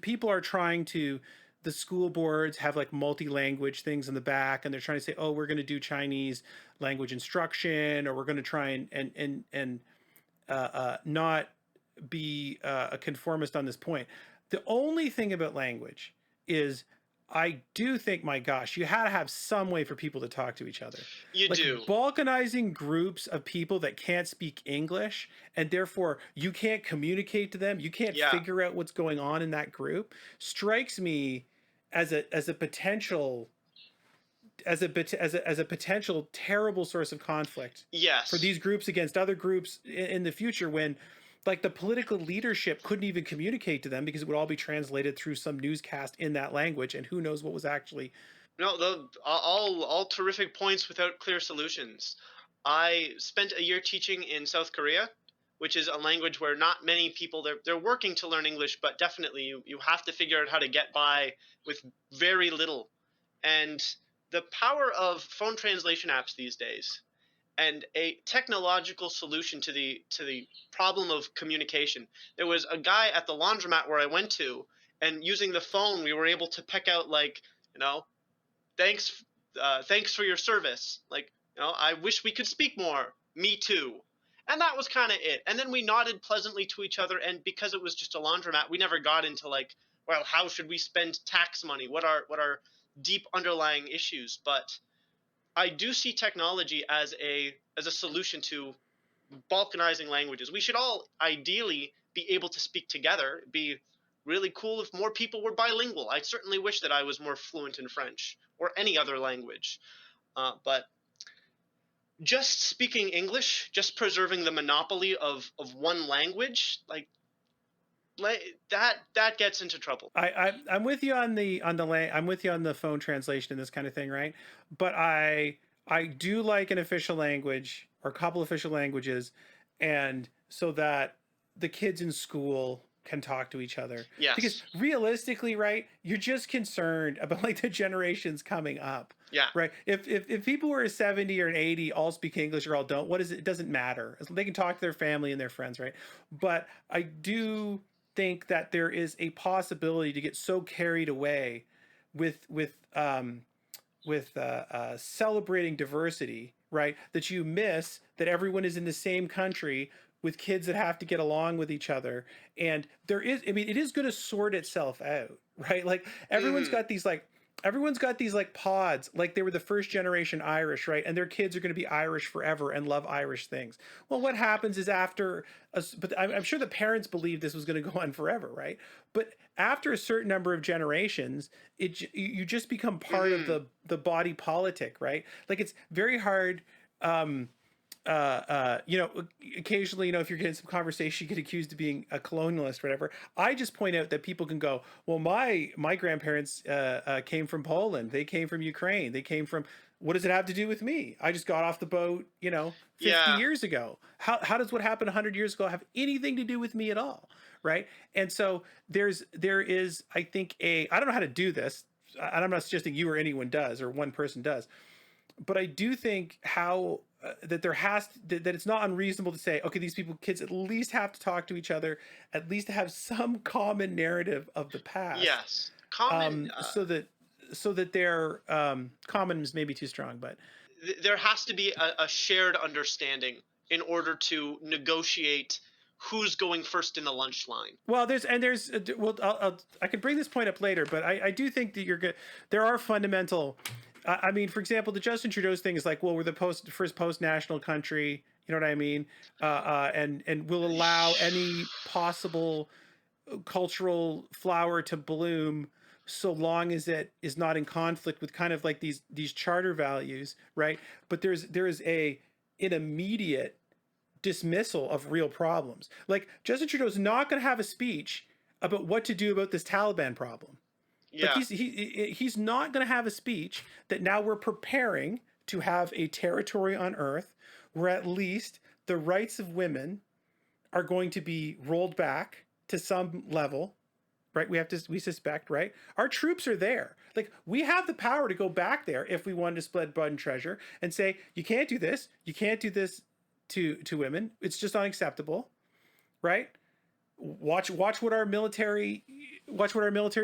people are trying to, the school boards have like multi-language things in the back, and they're trying to say, oh, we're going to do Chinese language instruction, or we're going to try and not be a conformist on this point. The only thing about language is I do think, my gosh, you had to have some way for people to talk to each other. You Like do. balkanizing groups of people that can't speak English, and therefore you can't communicate to them, you can't Yeah. figure out what's going on in that group, strikes me as a potential as a potential terrible source of conflict for Yes. these groups against other groups in the future, when like the political leadership couldn't even communicate to them because it would all be translated through some newscast in that language, and who knows what was actually. No, all terrific points without clear solutions. I spent a year teaching in South Korea, which is a language where not many people they're working to learn English, but definitely you have to figure out how to get by with very little. And the power of phone translation apps these days and a technological solution to the problem of communication. There was a guy at the laundromat where I went to, and using the phone, we were able to pick out like, you know, thanks thanks for your service, like, I wish we could speak more, me too. And that was kind of it, and then we nodded pleasantly to each other, and because it was just a laundromat, we never got into like, well, how should we spend tax money, what are deep underlying issues. But I do see technology as a solution to balkanizing languages. We should all ideally be able to speak together. It'd be really cool if more people were bilingual. I certainly wish that I was more fluent in French or any other language. But just speaking English, just preserving the monopoly of one language, that gets into trouble. I'm with you on I'm with you on the phone translation and this kind of thing, right? But I do like an official language or a couple official languages, and so that the kids in school can talk to each other. Because Yes. realistically, right, you're just concerned about like the generations coming up. Yeah. Right. If people who are 70 or 80 all speak English or all don't, what is it? It doesn't matter. They can talk to their family and their friends, right? But I do think that there is a possibility to get so carried away with celebrating diversity, right, that you miss that everyone is in the same country with kids that have to get along with each other. And there is, I mean, it is going to sort itself out, right? Like everyone's Hmm. got these like everyone's got these like pods, like they were the first generation Irish, right? And their kids are going to be Irish forever and love Irish things. Well, what happens is after, but I'm sure the parents believed this was going to go on forever, right? But after a certain number of generations, you just become part of Hmm. the body politic, right? Like it's very hard. Um, you know, occasionally, you know, if you're getting some conversation, you get accused of being a colonialist, or whatever. I just point out that people can go, well, my grandparents came from Poland, they came from Ukraine, they came from. What does it have to do with me? I just got off the boat, you know, 50 Yeah. years ago. How does what happened 100 years ago have anything to do with me at all, right? And so there is, I think, a I don't know how to do this. And I'm not suggesting you or anyone does or one person does, but I do think how that there has that it's not unreasonable to say, okay, these people, kids, at least have to talk to each other, at least to have some common narrative of the past, Yes. Common. so that they're common is maybe too strong, but There has to be a shared understanding in order to negotiate who's going first in the lunch line. well, well, I can bring this point up later, but I do think that you're good. There are fundamental. I mean, for example, the Justin Trudeau's thing is like, well, we're the first post national country. You know what I mean? And will allow any possible cultural flower to bloom so long as it is not in conflict with kind of like these charter values, right? But there is an immediate dismissal of real problems. Like Justin Trudeau's not going to have a speech about what to do about this Taliban problem. Like Yeah. he's not going to have a speech that now we're preparing to have a territory on Earth where at least the rights of women are going to be rolled back to some level, right? We suspect, right? Our troops are there. Like we have the power to go back there if we wanted to split blood and treasure and say you can't do this, you can't do this to women. It's just unacceptable, right? Watch what our military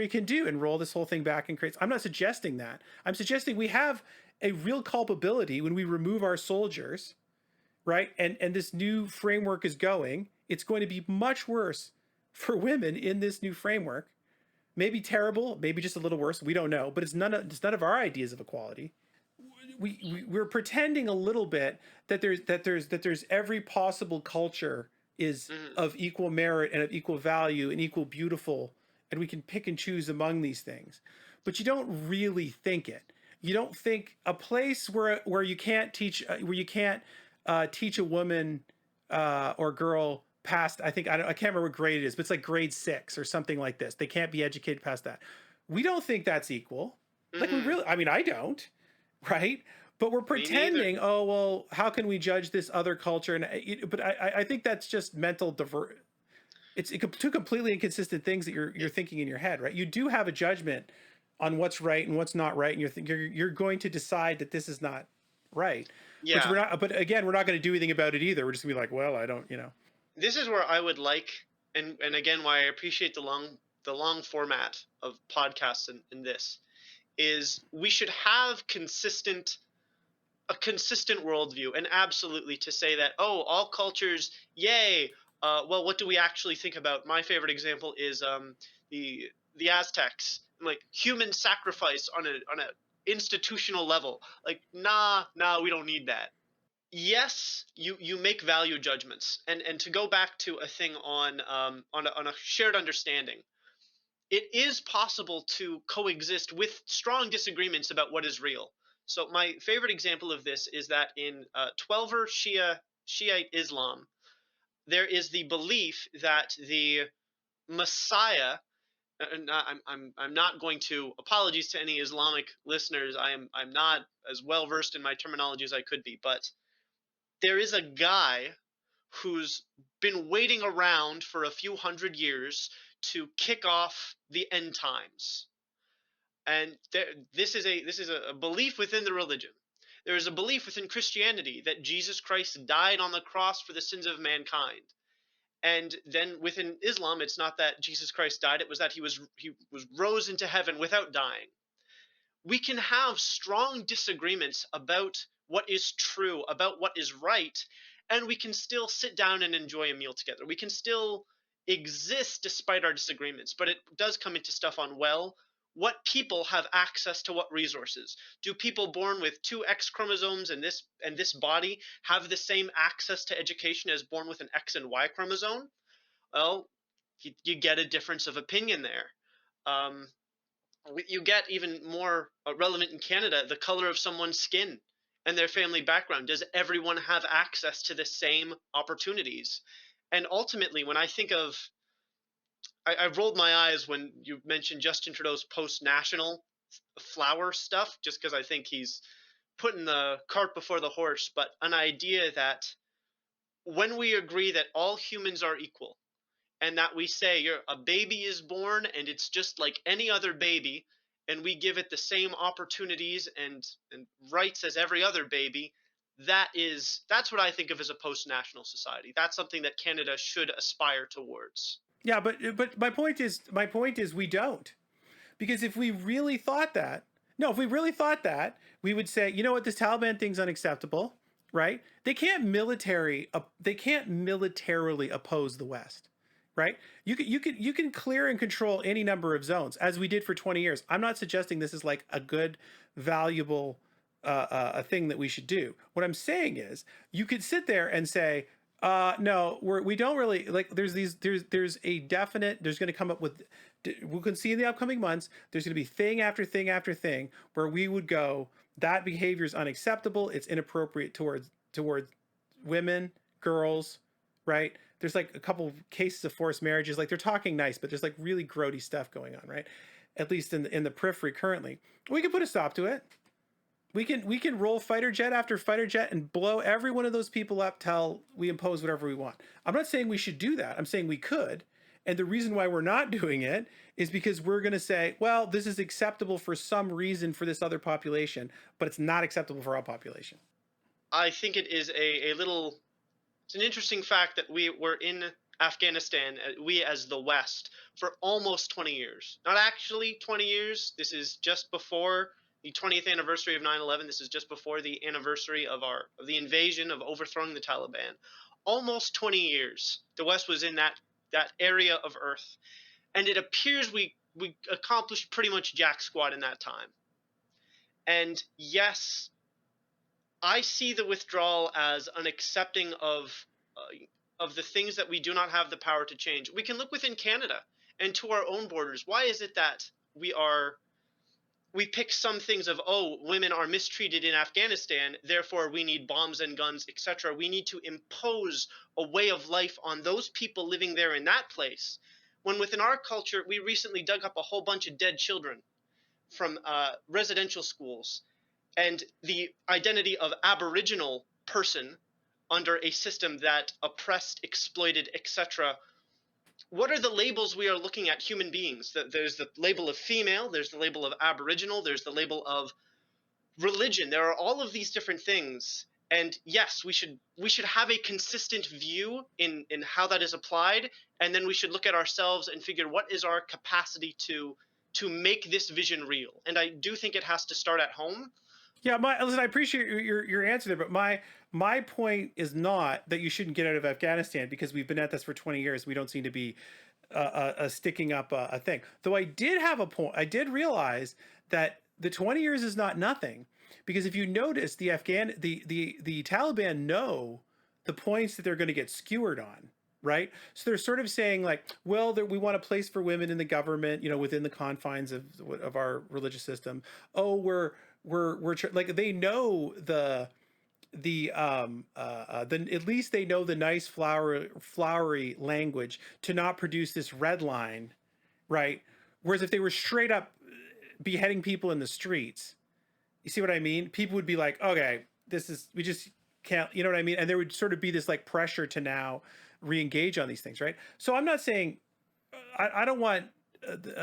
can do and roll this whole thing back and create. I'm not suggesting that. I'm suggesting we have a real culpability when we remove our soldiers, right? And this new framework is going. It's going to be much worse for women in this new framework. Maybe terrible, maybe just a little worse. We don't know, but it's none of our ideas of equality. We're pretending a little bit that there's every possible culture is Hmm. of equal merit and of equal value and equal beautiful, and we can pick and choose among these things, but you don't really think it. You don't think a place where you can't teach where you can't teach a woman or girl past, I can't remember what grade it is, but it's like grade 6 or something like this. They can't be educated past that. We don't think that's equal. Like we Hmm. really, I mean, I don't, right? But we're Me neither. pretending, oh well, how can we judge this other culture? And but I think that's just mental it's two completely inconsistent things that you're thinking in your head, right? You do have a judgment on what's right and what's not right, and you're going to decide that this is not right, which Yeah. we're not. But again, we're not going to do anything about it either. We're just gonna be like, well, I don't, you know. This is where I would like, and again, why I appreciate the long format of podcasts in this is we should have a consistent worldview, and absolutely to say that, oh, all cultures, yay. Well, what do we actually think about? My favorite example is the Aztecs, like human sacrifice on a institutional level. Like, nah, we don't need that. Yes, you make value judgments, and to go back to a thing on a shared understanding, it is possible to coexist with strong disagreements about what is real. So my favorite example of this is that in 12er Shiite Islam, there is the belief that the Messiah. I'm not going to apologies to any Islamic listeners. I'm not as well versed in my terminology as I could be, but there is a guy who's been waiting around for a few hundred years to kick off the end times. And this is a belief within the religion. There is a belief within Christianity that Jesus Christ died on the cross for the sins of mankind. And then within Islam, it's not that Jesus Christ died; it was that he was rose into heaven without dying. We can have strong disagreements about what is true, about what is right, and we can still sit down and enjoy a meal together. We can still exist despite our disagreements, but it does come into stuff on, well, what people have access to what resources. Do people born with two X chromosomes and this body have the same access to education as born with an X and Y chromosome? Well, you get a difference of opinion there. Um, you get even more relevant in Canada, the color of someone's skin and their family background. Does everyone have access to the same opportunities? And ultimately, when I think of, I rolled my eyes when you mentioned Justin Trudeau's post national flower stuff, just because I think he's putting the cart before the horse. But an idea that when we agree that all humans are equal, and that we say a baby is born and it's just like any other baby, and we give it the same opportunities and rights as every other baby, that's what I think of as a post-national society. That's something that Canada should aspire towards. Yeah, but my point is we don't. Because if we really thought that, no, if we really thought that, we would say, you know what, this Taliban thing's unacceptable, right? They can't militarily oppose the West, right? You can clear and control any number of zones as we did for 20 years. I'm not suggesting this is like a good, valuable a thing that we should do. What I'm saying is, you could sit there and say, no, we don't really like. There's a definite. There's going to come up with. We can see in the upcoming months. There's going to be thing after thing after thing where we would go. That behavior is unacceptable. It's inappropriate towards women, girls, right? There's like a couple cases of forced marriages. Like they're talking nice, but there's like really grody stuff going on, right? At least in the periphery currently. We can put a stop to it. We can roll fighter jet after fighter jet and blow every one of those people up till we impose whatever we want. I'm not saying we should do that. I'm saying we could. And the reason why we're not doing it is because we're going to say, well, this is acceptable for some reason for this other population, but it's not acceptable for our population. I think it is a little, it's an interesting fact that we were in Afghanistan, we as the West, for almost 20 years. Not actually 20 years. This is just before the 20th anniversary of 9/11. This is just before the anniversary of the invasion, of overthrowing the Taliban. Almost 20 years. The West was in that area of Earth, and it appears we accomplished pretty much jack squat in that time. And yes, I see the withdrawal as an accepting of the things that we do not have the power to change. We can look within Canada and to our own borders. Why is it that we pick some things of, oh, women are mistreated in Afghanistan, therefore we need bombs and guns, etc. We need to impose a way of life on those people living there in that place. When within our culture, we recently dug up a whole bunch of dead children from residential schools, and the identity of Aboriginal person under a system that oppressed, exploited, etc. What are the labels we are looking at human beings? There's the label of female, there's the label of Aboriginal, there's the label of religion. There are all of these different things. And yes, we should have a consistent view in how that is applied, and then we should look at ourselves and figure what is our capacity to make this vision real. And I do think it has to start at home. Yeah, listen, I appreciate your answer there, but my point is not that you shouldn't get out of Afghanistan because we've been at this for 20 years. We don't seem to be sticking up a thing. Though I did have a point. I did realize that the 20 years is not nothing, because if you notice, the Taliban know the points that they're going to get skewered on. Right, so they're sort of saying like, well, we want a place for women in the government, within the confines of our religious system. Oh, we're like, they know the at least they know the nice flowery language to not produce this red line, right? Whereas if they were straight up beheading people in the streets, you see what I mean? People would be like, okay, we just can't, you know what I mean? And there would sort of be this like pressure to now re-engage on these things, right? So I'm not saying I don't want the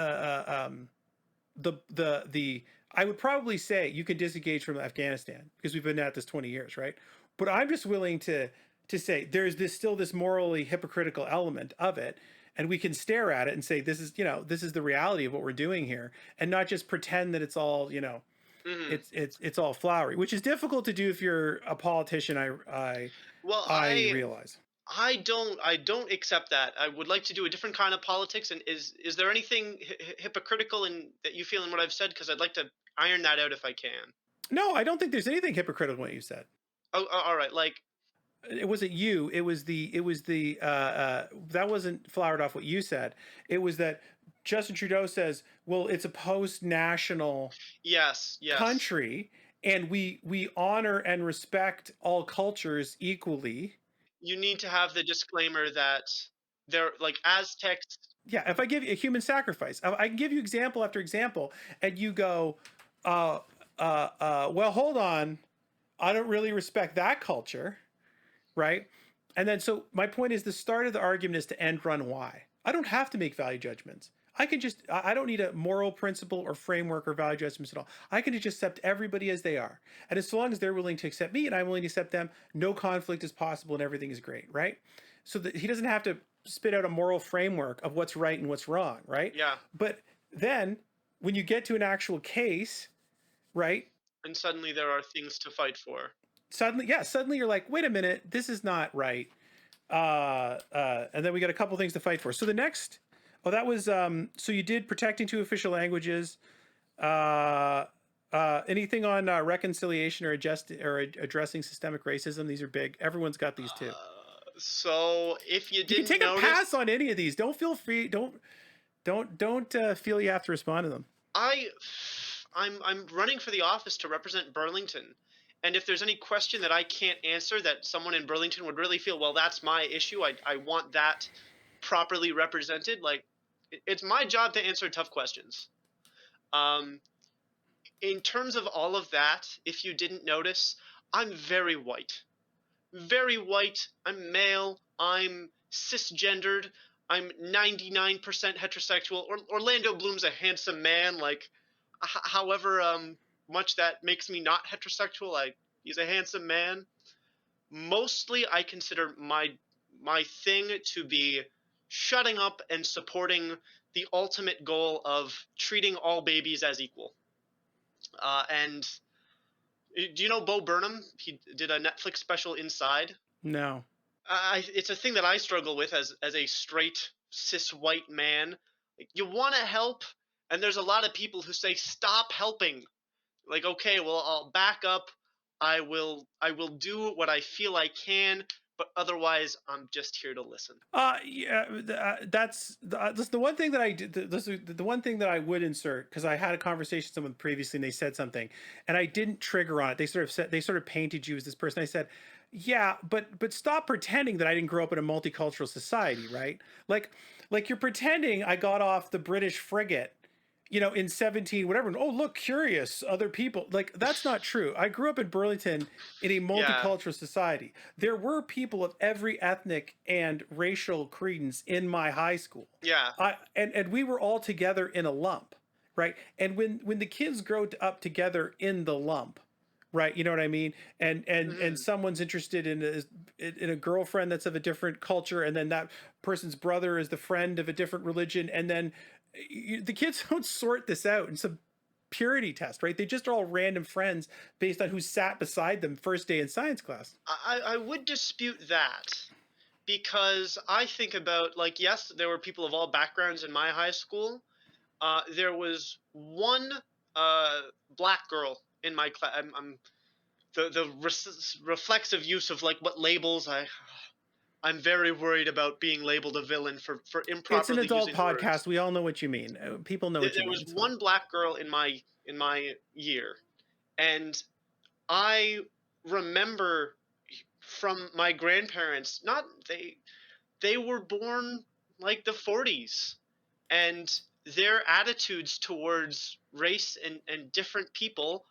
I would probably say you can disengage from Afghanistan because we've been at this 20 years, right? But I'm just willing to say there's still this morally hypocritical element of it, and we can stare at it and say this is the reality of what we're doing here, and not just pretend that it's all Mhm. it's all flowery, which is difficult to do if you're a politician. Well, I realize. I don't accept that. I would like to do a different kind of politics. And is there anything hypocritical in that you feel in what I've said? Because I'd like to iron that out if I can. No, I don't think there's anything hypocritical in what you said. Oh, all right. Like, It wasn't you. It was the that wasn't flowered off what you said. It was that Justin Trudeau says, well, it's a post-national yes, yes. country, and we honor and respect all cultures equally. You need to have the disclaimer that they're like Aztecs. Yeah, if I give you a human sacrifice, I can give you example after example, and you go, well, hold on, I don't really respect that culture, right? And then, so my point is, the start of the argument is to end run why. I don't have to make value judgments. I can just, I don't need a moral principle or framework or value judgments at all. I can just accept everybody as they are. And as long as they're willing to accept me and I'm willing to accept them, no conflict is possible and everything is great, right? So that he doesn't have to spit out a moral framework of what's right and what's wrong, right? Yeah, But then when you get to an actual case, right? and suddenly there are things to fight for. Suddenly, yeah, suddenly you're like, wait a minute, this is not right. And then we got a couple things to fight for. So the next, oh, that was so you did protecting two official languages. Uh, Anything on reconciliation or addressing systemic racism? These are big. Everyone's got these too. So if you You can didn't take a notice, pass on any of these. Don't feel free. Don't feel you have to respond to them. I I'm running for the office to represent Burlington. And if there's any question that I can't answer that someone in Burlington would really feel, well, that's my issue. I want that properly represented. Like, it's my job to answer tough questions. Um, in terms of all of that, if you didn't notice, I'm very white. Very white. I'm male. I'm cisgendered. I'm 99% heterosexual. Orlando Bloom's a handsome man. Like, however much that makes me not heterosexual, he's a handsome man. Mostly, I consider my thing to be shutting up and supporting the ultimate goal of treating all babies as equal. And do you know Bo Burnham? He did a Netflix special, Inside. No. It's a thing that I struggle with as a straight cis white man. Like, you want to help, and there's a lot of people who say stop helping. Like, okay, well, I'll back up. I will do what I feel I can, but otherwise I'm just here to listen. Yeah, that's the one thing that I did. This is the one thing that I would insert, because I had a conversation with someone previously and they said something, and I didn't trigger on it. They sort of painted you as this person. I said, yeah, but stop pretending that I didn't grow up in a multicultural society, right? Like you're pretending I got off the British frigate, in 17 whatever. And, oh, look, curious, other people. Like, that's not true. I grew up in Burlington in a Yeah, multicultural society. There were people of every ethnic and racial credence in my high school. yeah. And we were all together in a lump, right? And when the kids grow up together in the lump, right, you know what I mean, and Hmm. someone's interested in a girlfriend that's of a different culture, and then that person's brother is the friend of a different religion, and then the kids don't sort this out in some purity test, right? They just are all random friends based on who sat beside them first day in science class. I would dispute that because I think about, like, yes, there were people of all backgrounds in my high school. There was one black girl in my class. I'm the reflexive use of like what labels I'm very worried about being labeled a villain for It's an improperly adult using words. podcast. We all know what you mean. People know what you There mean. was It's fine. one black girl in my year, and I remember from my grandparents, not they were born like the 40s, and their attitudes towards race and different people,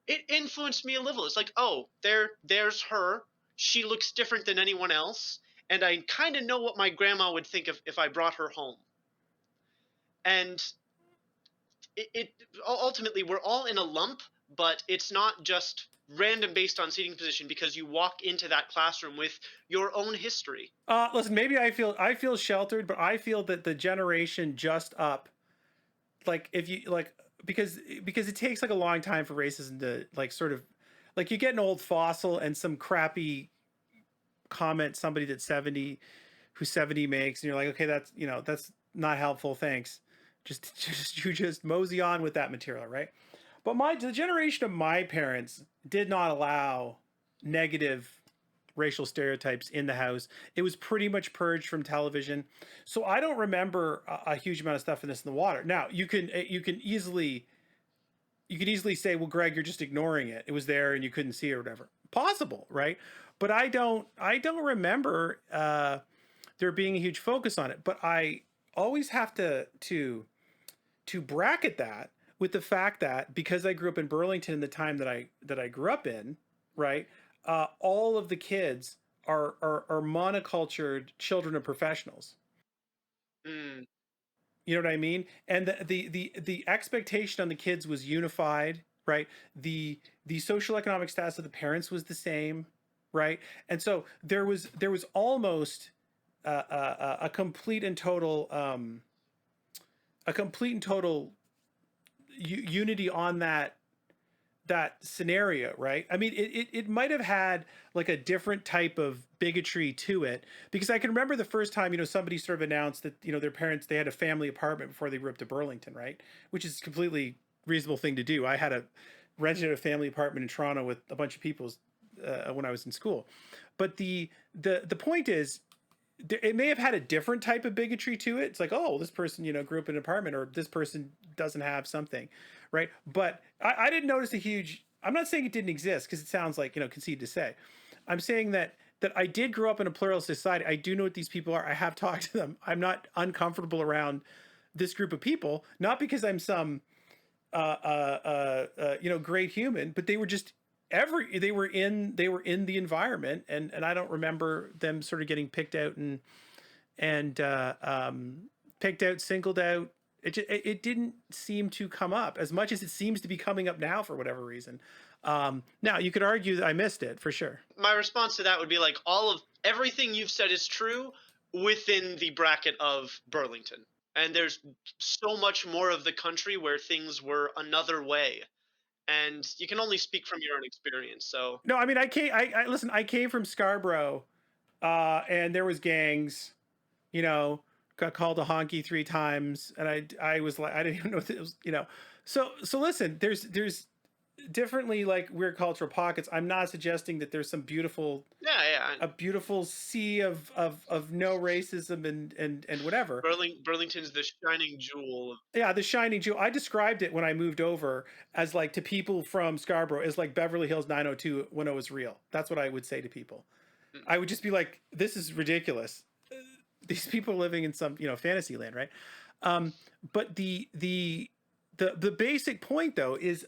it influenced me a little. It's like, oh, there's her. She looks different than anyone else, and I kind of know what my grandma would think if I brought her home. And it ultimately we're all in a lump, but it's not just random based on seating position because you walk into that classroom with your own history. Listen, maybe I feel sheltered, but I feel that the generation just up, like, if you like, because it takes like a long time for racism to, like, sort of, like, you get an old fossil and some crappy comment somebody that's 70 who's 70 makes, and you're like, okay, that's, that's not helpful, thanks. Just mosey on with that material, right? But the generation of my parents did not allow negative racial stereotypes in the house. It was pretty much purged from television. So I don't remember a huge amount of stuff in this in the water. Now, you can easily say, well, Greg, you're just ignoring it. It was there and you couldn't see it or whatever. Possible, right? But I don't remember there being a huge focus on it. But I always have to bracket that with the fact that because I grew up in Burlington in the time that I grew up in, right? All of the kids are monocultured children of professionals. Mm, You know what I mean? And the expectation on the kids was unified, right? The social economic status of the parents was the same, right? And so there was almost a complete and total unity on that scenario, right? I mean, it might have had like a different type of bigotry to it, because I can remember the first time, somebody sort of announced that, their parents, they had a family apartment before they moved to Burlington, right? Which is a completely reasonable thing to do. I had rented a family apartment in Toronto with a bunch of people when I was in school. But the point is, it may have had a different type of bigotry to it. It's like, oh, this person, grew up in an apartment, or this person doesn't have something, right? But I didn't notice a huge. I'm not saying it didn't exist, because it sounds like, conceit to say. I'm saying that I did grow up in a pluralist society. I do know what these people are. I have talked to them. I'm not uncomfortable around this group of people, not because I'm some great human, but they were just they were in the environment, and I don't remember them sort of getting picked out and picked out, singled out. It didn't seem to come up as much as it seems to be coming up now for whatever reason. Now you could argue that I missed it for sure. my response to that would be like all of everything you've said is true within the bracket of Burlington. And there's so much more of the country where things were another way. And you can only speak from your own experience. So, No, I mean, I listen. I came from Scarborough, and there was gangs. You know, got called a honky 3 times, and I was like, I didn't even know what it was. So listen. There's differently like weird cultural pockets. I'm not suggesting that there's some yeah, yeah. a beautiful sea of no racism and whatever. Burlington's the shining jewel. Yeah, the shining jewel. I described it when I moved over as like to people from Scarborough as like Beverly Hills 902 when it was real. That's what I would say to people. Mm. I would just be like, this is ridiculous. These people are living in some, fantasy land, right? Um, but the basic point though is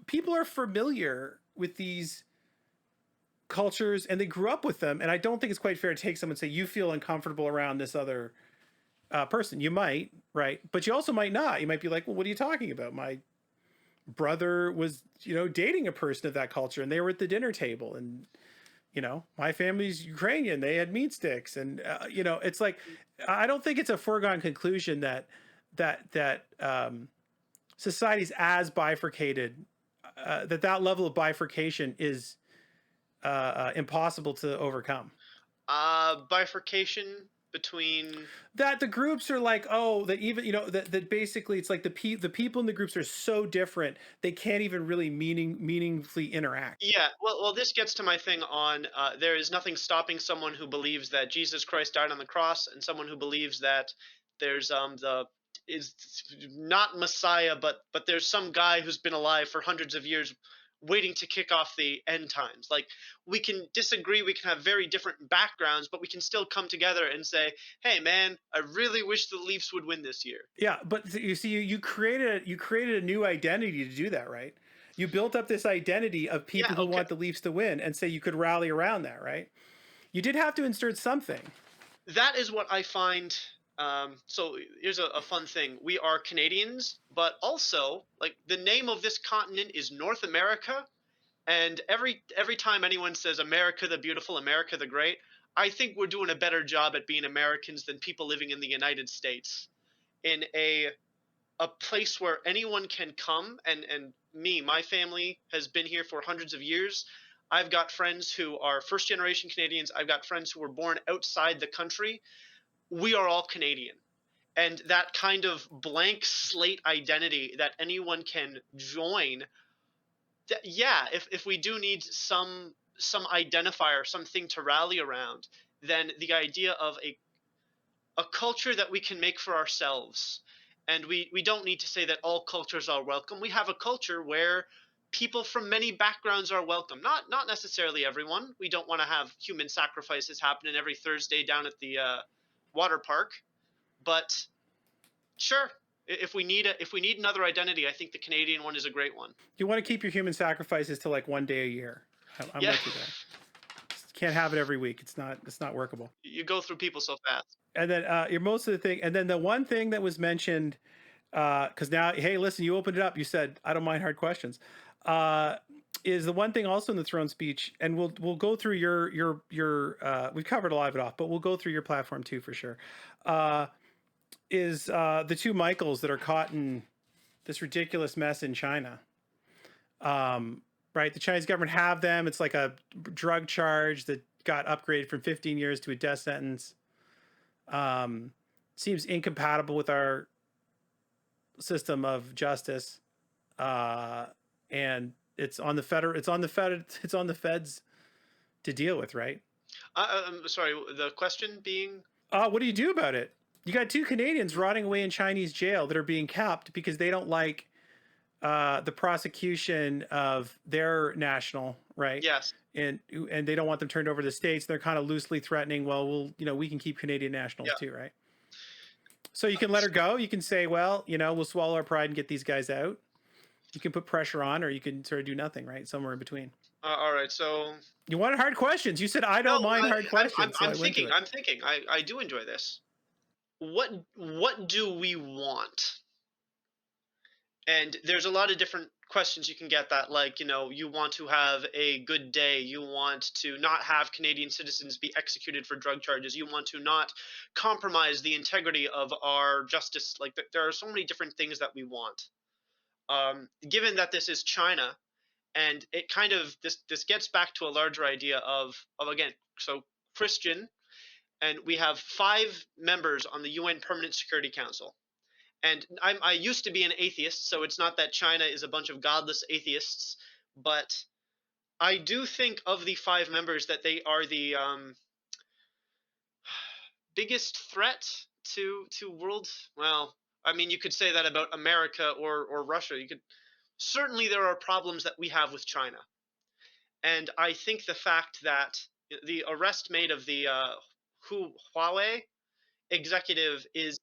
people are familiar with these cultures and they grew up with them, and I don't think it's quite fair to take someone and say you feel uncomfortable around this other person. You might, right? But you also might not. You might be like, well, what are you talking about? My brother was, dating a person of that culture, and they were at the dinner table, and my family's Ukrainian. They had meat sticks, and it's like I don't think it's a foregone conclusion that society's as bifurcated. That level of bifurcation is impossible to overcome. Bifurcation between. That the groups are like, oh, that even that basically it's like the people in the groups are so different they can't even really meaningfully interact. Yeah, well, this gets to my thing on there is nothing stopping someone who believes that Jesus Christ died on the cross, and someone who believes that there's the is not Messiah, but there's some guy who's been alive for hundreds of years waiting to kick off the end times. Like, we can disagree, we can have very different backgrounds, but we can still come together and say, "Hey man, I really wish the Leafs would win this year." Yeah, but you see, you created a new identity to do that, right? You built up this identity of Yeah, people who okay. want the Leafs to win, and say you could rally around that, right? You did have to insert something. That is what I find. So here's a fun thing: we are Canadians, but also like the name of this continent is North America. And every time anyone says America the beautiful, America the great, I think we're doing a better job at being Americans than people living in the United States, in a place where anyone can come. And my family has been here for hundreds of years. I've got friends who are first generation Canadians. I've got friends who were born outside the country. We are all Canadian. And that kind of blank slate identity that anyone can join, yeah, if we do need some identifier, something to rally around, then the idea of a culture that we can make for ourselves. And we don't need to say that all cultures are welcome. We have a culture where people from many backgrounds are welcome. Not necessarily everyone. We don't want to have human sacrifices happening every Thursday down at the water park. But sure, if we need another identity, I think the Canadian one is a great one. You want to keep your human sacrifices to like one day a year. I'm Yeah, with you there. Can't have it every week. It's not workable. you go through people so fast. And then you're most of the thing. And then the one thing that was mentioned, because now, hey, listen, you opened it up. You said I don't mind hard questions. Uh, is the one thing also in the throne speech, and we'll go through your we've covered a lot of it off, but we'll go through your platform too for sure. Uh, is the two Michaels that are caught in this ridiculous mess in China? Right, the Chinese government have them. It's like a drug charge that got upgraded from 15 years to a death sentence. Um, Seems incompatible with our system of justice, and it's on the feds to deal with, right? I'm sorry. The question being, What do you do about it? You got two Canadians rotting away in Chinese jail that are being kept because they don't like the prosecution of their national, right? yes, And they don't want them turned over to the states. They're kind of loosely threatening, well, we can keep Canadian nationals yeah. too, right? So you can let her go. You can say, well, we'll swallow our pride and get these guys out. You can put pressure on, or you can sort of do nothing, right? Somewhere in between. All right. So You wanted hard questions. You said I no, don't mind hard questions, so I'm I went to thinking. it. I'm thinking. I do enjoy this. What do we want? And there's a lot of different questions you can get that, like, you want to have a good day, you want to not have Canadian citizens be executed for drug charges, you want to not compromise the integrity of our justice. Like, there are so many different things that we want. Given that this is China, and it kind of this gets back to a larger idea of again, so Christian, and we have 5 members on the UN Permanent Security Council. And I used to be an atheist, so it's not that China is a bunch of godless atheists, but I do think of the 5 members that they are the biggest threat to world. Well, I mean, you could say that about America or Russia. You could certainly, there are problems that we have with China, and I think the fact that the arrest made of the Huawei executive is,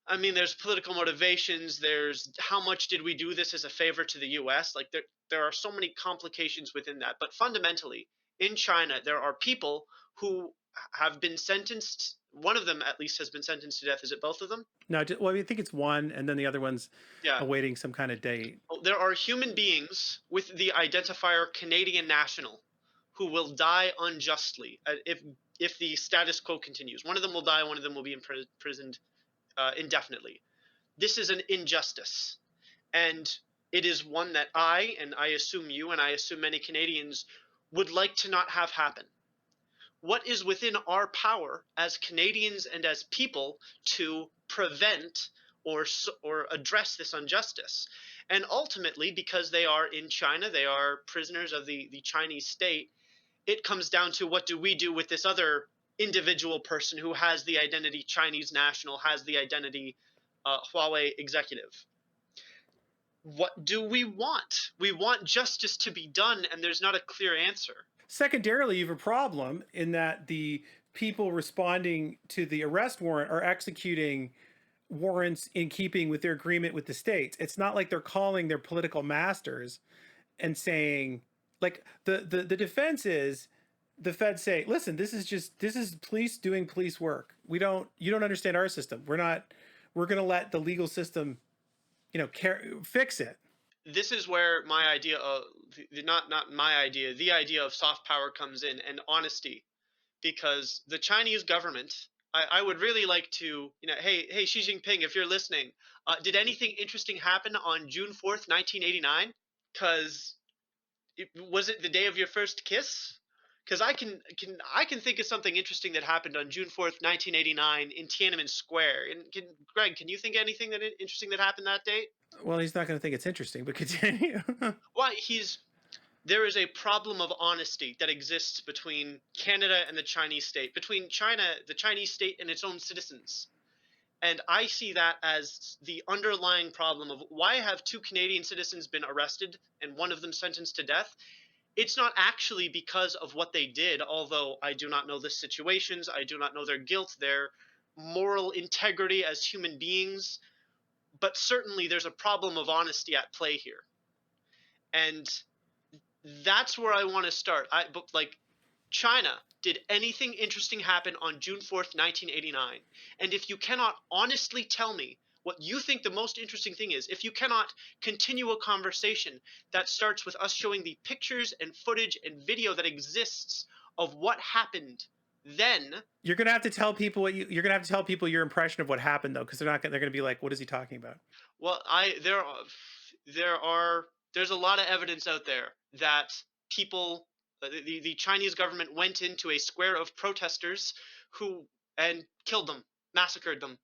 I mean, there's political motivations. There's how much did we do this as a favor to the U.S. Like, there are so many complications within that. But fundamentally, in China, there are people who have been sentenced. One of them, at least, has been sentenced to death. Is it both of them? No, well, I think it's one, and then the other one's Yeah. awaiting some kind of date. There are human beings with the identifier Canadian national who will die unjustly if the status quo continues. One of them will die. One of them will be imprisoned indefinitely. This is an injustice. And it is one that and I assume you, and I assume many Canadians would like to not have happen. What is within our power as Canadians and as people to prevent or address this injustice? And ultimately, because they are in China, they are prisoners of the Chinese state. It comes down to, what do we do with this other individual person who has the identity Chinese national, has the identity Huawei executive? What do we want? We want justice to be done, and there's not a clear answer. Secondarily, you have a problem in that the people responding to the arrest warrant are executing warrants in keeping with their agreement with the states. It's not like they're calling their political masters and saying, like, the defense is, the feds say, listen, this is police doing police work. You don't understand our system. We're going to let the legal system, fix it. This is where my idea of not my idea, the idea of soft power comes in, and honesty, because the Chinese government. I would really like to, hey Xi Jinping, if you're listening, did anything interesting happen on June 4th, 1989? Because Was it the day of your first kiss? Because I can think of something interesting that happened on June 4th, 1989, in Tiananmen Square. And Greg, can you think of anything interesting that happened that date? Well, he's not going to think it's interesting, but continue. Why he's There is a problem of honesty that exists between Canada and the Chinese state, between China, the Chinese state, and its own citizens. And I see that as the underlying problem of why have two Canadian citizens been arrested and one of them sentenced to death. It's not actually because of what they did, although I do not know the situations, I do not know their guilt, their moral integrity as human beings, but certainly there's a problem of honesty at play here. And that's where I want to start. But like, China, did anything interesting happen on June 4th, 1989? And if you cannot honestly tell me what you think the most interesting thing is, if you cannot continue a conversation that starts with us showing the pictures and footage and video that exists of what happened, then, You're going to have to tell people you're going to have to tell people your impression of what happened though, because they're going to be like, what is he talking about? well, there's a lot of evidence out there that people, the Chinese government went into a square of protesters who and killed them, massacred them,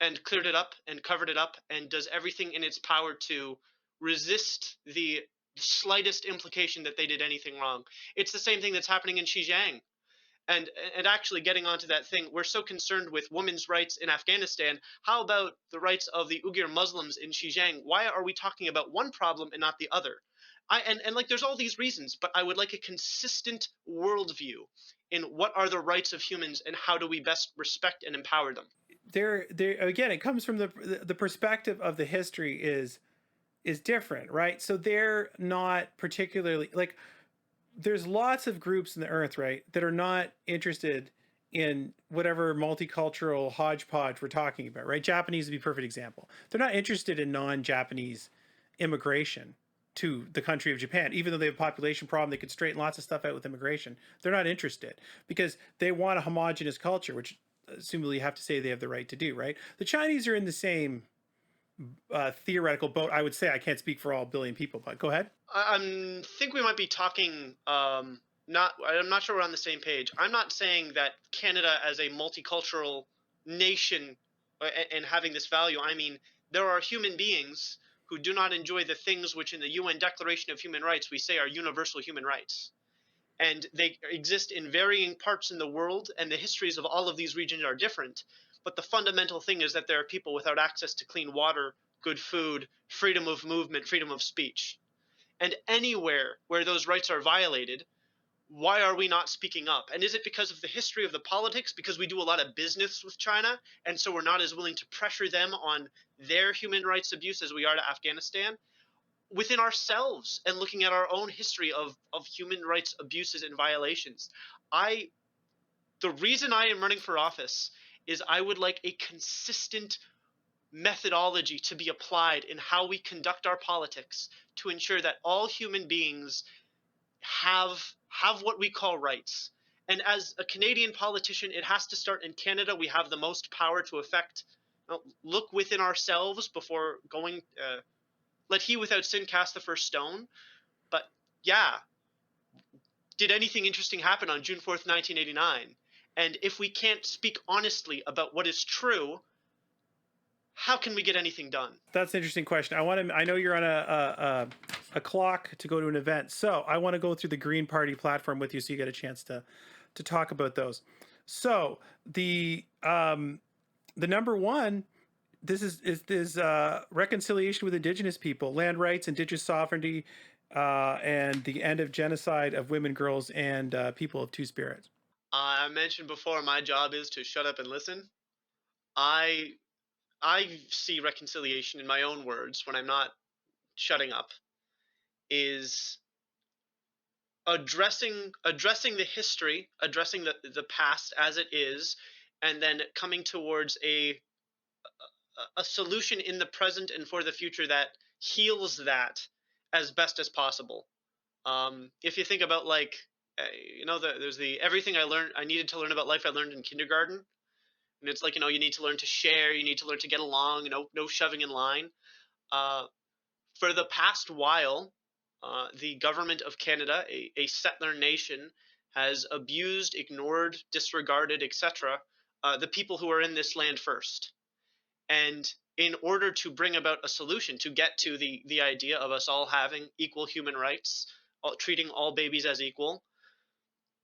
and cleared it up and covered it up and does everything in its power to resist the slightest implication that they did anything wrong. It's the same thing that's happening in Xinjiang. And actually, getting onto that thing, we're so concerned with women's rights in Afghanistan. How about the rights of the Uyghur Muslims in Xinjiang? Why are we talking about one problem and not the other? And like, there's all these reasons, but I would like a consistent worldview in what are the rights of humans and how do we best respect and empower them. There again, it comes from the perspective of the history is different, right? So they're not particularly like, there's lots of groups in the earth, right, that are not interested in whatever multicultural hodgepodge we're talking about, right? Japanese would be a perfect example. They're not interested in non-Japanese immigration to the country of Japan, even though they have a population problem. They could straighten lots of stuff out with immigration. They're not interested because they want a homogenous culture, which assumably you have to say they have the right to do, right? The Chinese are in the same theoretical boat. I would say I can't speak for all billion people, but go ahead. I think we might be talking. Not. I'm not sure we're on the same page. I'm not saying that Canada as a multicultural nation and having this value. I mean, there are human beings who do not enjoy the things which in the UN Declaration of Human Rights we say are universal human rights. And they exist in varying parts in the world, and the histories of all of these regions are different. But the fundamental thing is that there are people without access to clean water, good food, freedom of movement, freedom of speech. And anywhere where those rights are violated, why are we not speaking up? And is it because of the history of the politics? Because we do a lot of business with China, and so we're not as willing to pressure them on their human rights abuse as we are to Afghanistan? Within ourselves and looking at our own history of human rights abuses and violations. I The reason I am running for office is I would like a consistent methodology to be applied in how we conduct our politics to ensure that all human beings have what we call rights. And as a Canadian politician, it has to start in Canada. We have the most power to affect. Look within ourselves before going. Let he without sin cast the first stone. But yeah, did anything interesting happen on June 4th, 1989? And if we can't speak honestly about what is true, how can we get anything done? That's an interesting question. I know you're on a clock to go to an event, so I want to go through the Green Party platform with you, so you get a chance to talk about those. So the number one, this is reconciliation with Indigenous people, land rights, Indigenous sovereignty, and the end of genocide of women, girls, and people of two spirits. I mentioned before my job is to shut up and listen. I I see reconciliation in my own words when I'm not shutting up is addressing the history, addressing the past as it is, and then coming towards a solution in the present and for the future that heals that as best as possible. If you think about like, there's the everything I needed to learn about life I learned in kindergarten, and it's like, you need to learn to share, you need to learn to get along, no shoving in line. Uh, for the past while, the government of Canada, a settler nation, has abused, ignored, disregarded, etc., the people who are in this land first. And in order to bring about a solution, to get to the idea of us all having equal human rights, treating all babies as equal,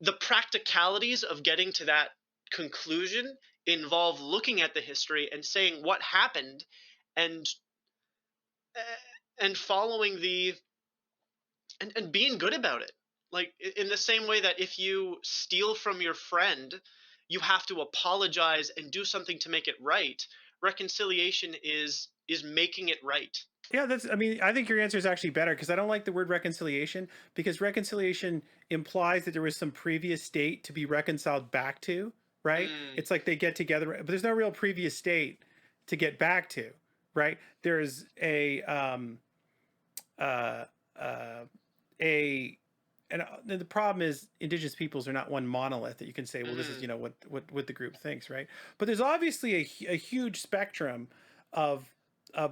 the practicalities of getting to that conclusion involve looking at the history and saying what happened, and and following the and being good about it. Like in the same way that if you steal from your friend, you have to apologize and do something to make it right. Reconciliation is making it right. Yeah, I mean, I think your answer is actually better because I don't like the word reconciliation because reconciliation implies that there was some previous state to be reconciled back to, right? Mm, It's like they get together, but there's no real previous state to get back to, right? There's uh, uh, a, and the problem is indigenous peoples are not one monolith that you can say, well, this is, mm, what the group thinks, right? But there's obviously a huge spectrum of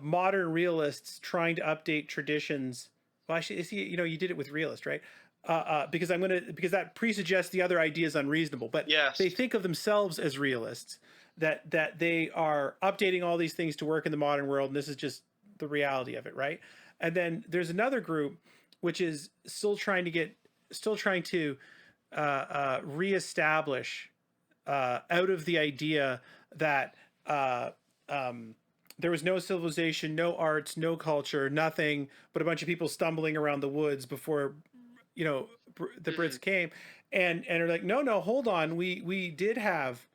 modern realists trying to update traditions. Well, actually, see, you did it with realist, right? Because that presuggests the other idea is unreasonable, but they yes. think of themselves as realists, that they are updating all these things to work in the modern world, and this is just the reality of it, right? And then there's another group which is still trying to reestablish out of the idea that there was no civilization, no arts, no culture, nothing but a bunch of people stumbling around the woods before the Hmm. Brits came, and are like, no, no, hold on, we did have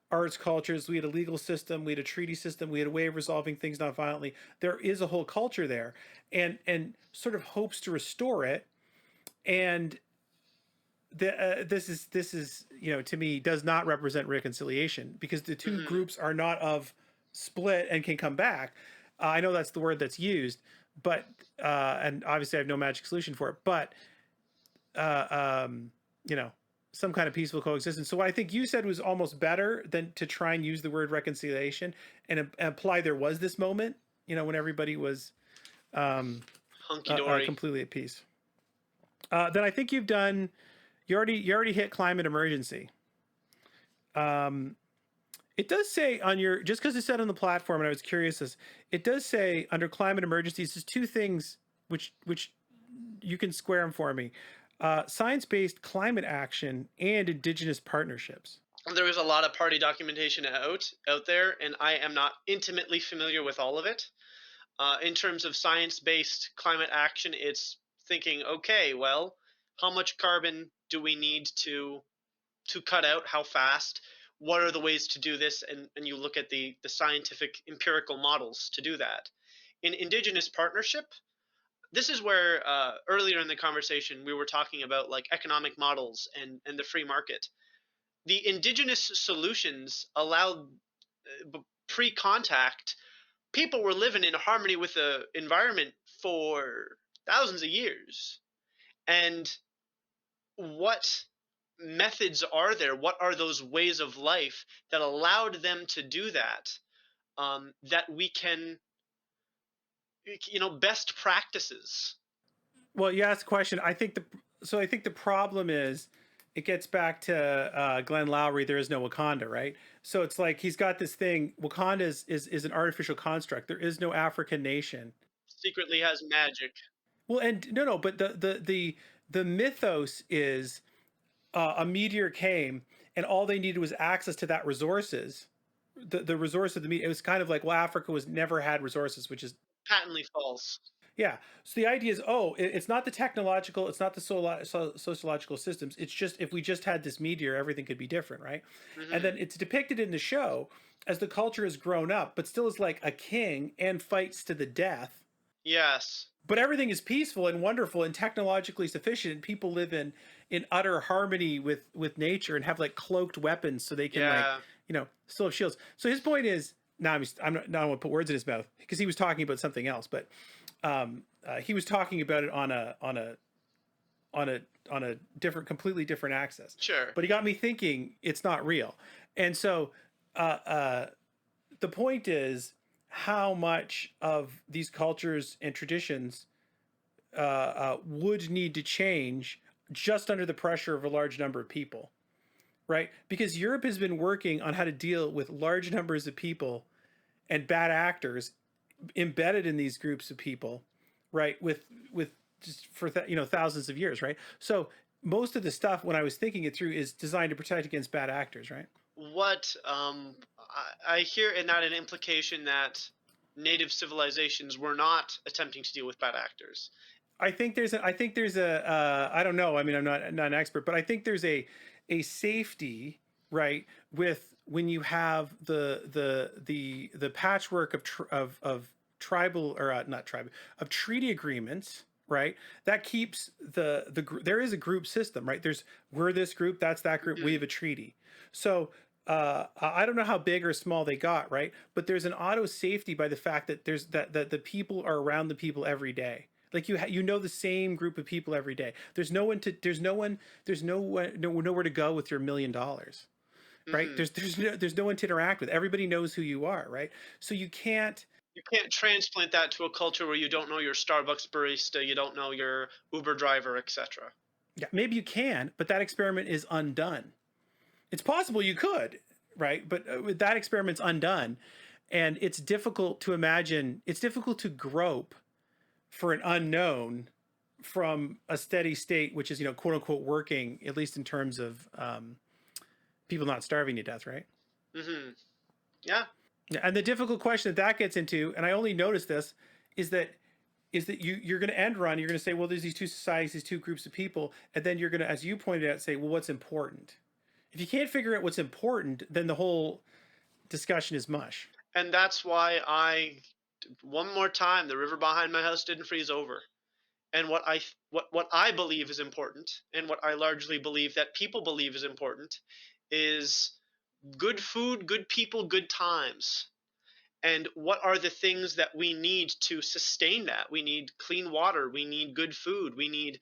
arts, cultures, we had a legal system, we had a treaty system, we had a way of resolving things non-violently. There is a whole culture there, and sort of hopes to restore it. And this is to me does not represent reconciliation because the two Hmm. groups are not of split and can come back. I know that's the word that's used, but and obviously I have no magic solution for it, but uh, um, you know, some kind of peaceful coexistence. So what I think you said was almost better than to try and use the word reconciliation and imply there was this moment, when everybody was um, Hunky dory. completely at peace. Then I think you already hit climate emergency. Um, it does say on your just because it said on the platform, and I was curious as it does say under climate emergencies, there's two things which you can square them for me: science-based climate action and indigenous partnerships. There is a lot of party documentation out there, and I am not intimately familiar with all of it. In terms of science-based climate action, it's thinking, okay, well, how much carbon do we need to cut out? How fast? What are the ways to do this? And you look at the scientific empirical models to do that. In indigenous partnership, this is where earlier in the conversation we were talking about like economic models and the free market. The indigenous solutions allowed pre-contact people were living in harmony with the environment for thousands of years. And what methods are there? What are those ways of life that allowed them to do that? That we can, best practices. Well, you asked a question. I think the problem is it gets back to Glenn Lowry. There is no Wakanda, right? So it's like he's got this thing. Wakanda is an artificial construct. There is no African nation. Secretly has magic. Well, and no, no, but the mythos is a meteor came and all they needed was access to that resources. The resource of the meteor. It was kind of like, well, Africa was never had resources, which is Patently false. yeah. So the idea is, oh, it's not the technological, it's not the sociological systems. It's just if we just had this meteor, everything could be different, right? And Hmm. then it's depicted in the show as the culture has grown up, but still is like a king and fights to the death. Yes. But everything is peaceful and wonderful and technologically sufficient, and people live in utter harmony with nature and have like cloaked weapons so they can like Yeah. still have shields. So his point is, now I'm not, I don't want to put words in his mouth because he was talking about something else, but he was talking about it on a on a completely different axis. Sure. But he got me thinking it's not real, and so uh, uh, the point is how much of these cultures and traditions would need to change just under the pressure of a large number of people, right? Because Europe has been working on how to deal with large numbers of people and bad actors embedded in these groups of people, right? With just for thousands of years, right? So most of the stuff when I was thinking it through is designed to protect against bad actors, right? What I hear in that an implication that native civilizations were not attempting to deal with bad actors. I think there's a I don't know. I mean, I'm not an expert, but I think there's a safety, right, with when you have the patchwork of tribal or not tribal of treaty agreements, right? That keeps there is a group system, right? We're this group, that's that group, we Mhm. have a treaty. So I don't know how big or small they got, right? But there's an auto safety by the fact that that the people are around the people every day. Like you know the same group of people every day. There's nowhere to go with your $1 million, right? Mhm. There's no one to interact with. Everybody knows who you are, right? So you can't. You can't transplant that to a culture where you don't know your Starbucks barista, you don't know your Uber driver, etc. Yeah, maybe you can, but that experiment is undone. It's possible you could, right? But that experiment's undone, and it's difficult to imagine. It's difficult to grope for an unknown from a steady state, which is quote unquote working, at least in terms of people not starving to death, right? Mhm. Yeah. Yeah, and the difficult question that gets into, and I only noticed this, is that you're going to end run. You're going to say, well, there's these two societies, these two groups of people, and then you're going to, as you pointed out, say, well, what's important? If you can't figure out what's important, then the whole discussion is mush. And that's why one more time the river behind my house didn't freeze over. And what I believe is important, and what I largely believe that people believe is important, is good food, good people, good times. And what are the things that we need to sustain that? We need clean water, we need good food, we need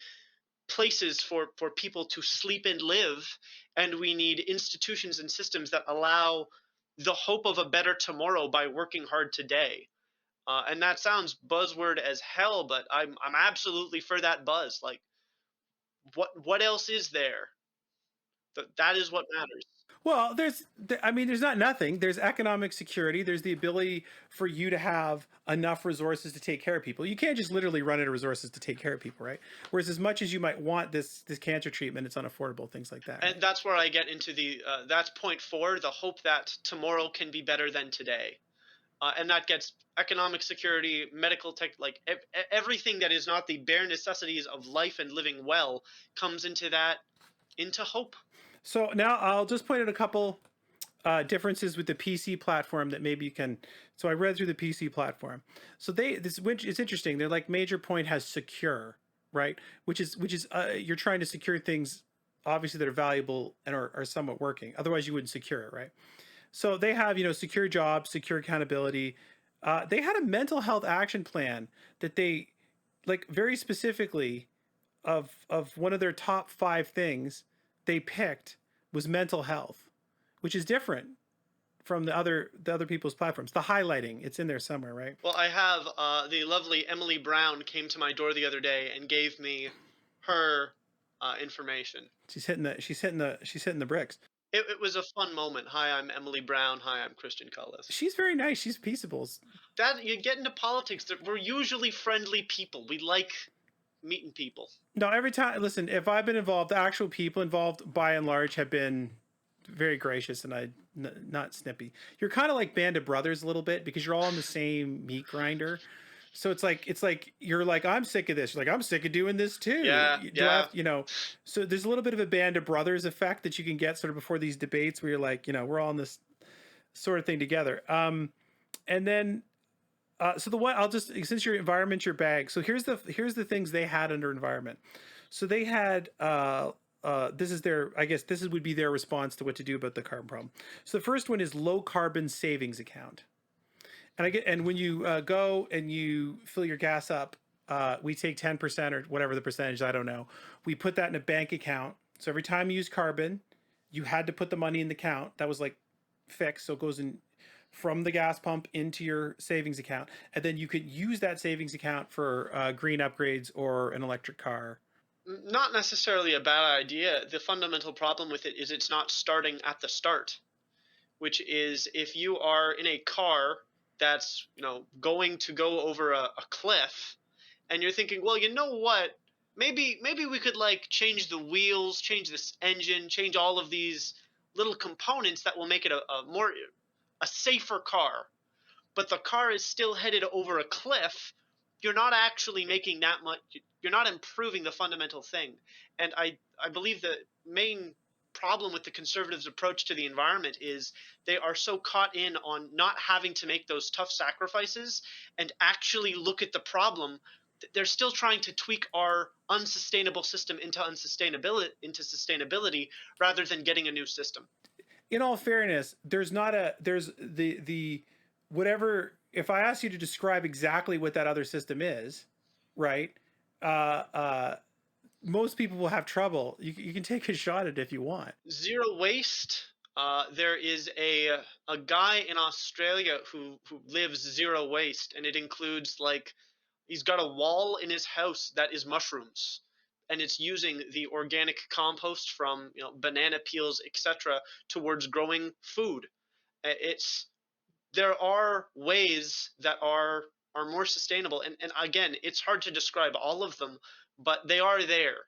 places for people to sleep and live, and we need institutions and systems that allow the hope of a better tomorrow by working hard today. And that sounds buzzword as hell, but I'm absolutely for that buzz. Like, what else is there? That is what matters. Well, I mean, there's not nothing. There's economic security. There's the ability for you to have enough resources to take care of people. You can't just literally run out of resources to take care of people, right? Whereas as much as you might want this cancer treatment, it's unaffordable, things like that, right? And that's where I get into the that's point four, the hope that tomorrow can be better than today. And that gets economic security, medical tech, like everything that is not the bare necessities of life and living well comes into that, into hope. So now I'll just point out a couple differences with the PC platform that maybe you can. So I read through the PC platform. So which is interesting. They're like major point has secure, right? Which is you're trying to secure things obviously that are valuable and are somewhat working. Otherwise, you wouldn't secure it, right? So they have secure jobs, secure accountability. They had a mental health action plan that they like very specifically of one of their top 5 things they picked was mental health, which is different from the other people's platforms. The highlighting, it's in there somewhere, right? Well, I have the lovely Emily Brown came to my door the other day and gave me her information. She's hitting the bricks. It was a fun moment. Hi, I'm Emily Brown. Hi, I'm Christian Cullis. She's very nice. She's peaceable. That you get into politics, we're usually friendly people. We like meeting people. No, every time, listen, if I've been involved, the actual people involved by and large have been very gracious and not snippy. You're kind of like Band of Brothers a little bit because you're all in the same meat grinder. So it's like you're like, I'm sick of this. You're like, I'm sick of doing this too. Yeah, Do I yeah. have? So there's a little bit of a Band of Brothers effect that you can get sort of before these debates where you're like, we're all in this sort of thing together. And then so the one I'll just, since your environment's your bag. So here's the things they had under environment. So they had this is their, I guess this would be their response to what to do about the carbon problem. So the first one is low carbon savings account. And when you go and you fill your gas up, we take 10% or whatever the percentage, I don't know. We put that in a bank account. So every time you use carbon, you had to put the money in the account. That was like fixed. So it goes in from the gas pump into your savings account, and then you could use that savings account for green upgrades or an electric car. Not necessarily a bad idea. The fundamental problem with it is it's not starting at the start, which is if you are in a car that's, going to go over a cliff, and you're thinking, well, you know what? Maybe we could like change the wheels, change this engine, change all of these little components that will make it a safer car, but the car is still headed over a cliff. You're not actually making that much. You're not improving the fundamental thing. And I believe the main problem with the conservatives' approach to the environment is they are so caught in on not having to make those tough sacrifices and actually look at the problem. They're still trying to tweak our unsustainable system into sustainability rather than getting a new system. In all fairness, there's the whatever. If I ask you to describe exactly what that other system is, right? Uh, uh, Most people will have trouble. You can take a shot at it if you want. Zero waste. There is a guy in Australia who lives zero waste, and it includes like he's got a wall in his house that is mushrooms, and it's using the organic compost from banana peels, etc., towards growing food. It's There are ways that are more sustainable, and again, it's hard to describe all of them, but they are there.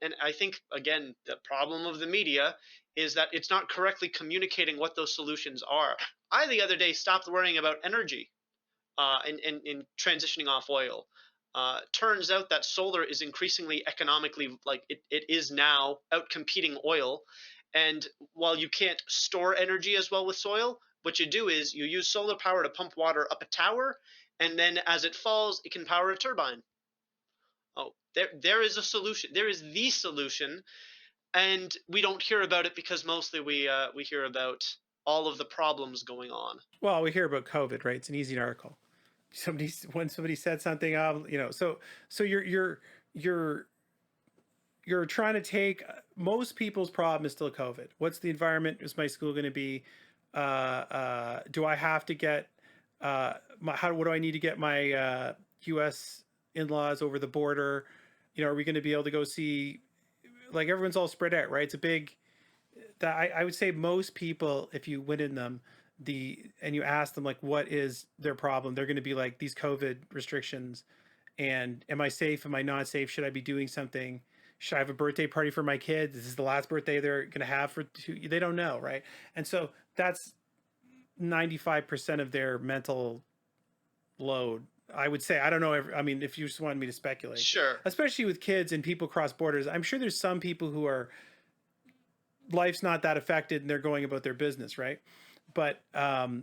And I think again the problem of the media is that it's not correctly communicating what those solutions are. I the other day stopped worrying about energy in transitioning off oil. Turns out that solar is increasingly economically, like it is now, out competing oil. And while you can't store energy as well with soil, what you do is you use solar power to pump water up a tower, and then as it falls, it can power a turbine. Oh, there is a solution. There is the solution, and we don't hear about it because mostly we hear about all of the problems going on. Well, we hear about COVID, right? It's an easy article. When somebody said something, so you're you're trying to take most people's problem is still COVID. What's the environment? Is my school going to be? Do I have to get? What do I need to get my U.S. in-laws over the border? Are we going to be able to go see? Like everyone's all spread out, right? It's a big. That I would say most people, if you went in them, and you ask them like what is their problem, they're going to be like these COVID restrictions, and am I safe? Am I not safe? Should I be doing something? Should I have a birthday party for my kids? This is the last birthday they're going to have for two. They don't know, right? And so that's 95% of their mental load. I would say, I don't know. I mean, if you just wanted me to speculate, Sure. especially with kids and people cross borders, I'm sure there's some people who are life's not that affected and they're going about their business, right? But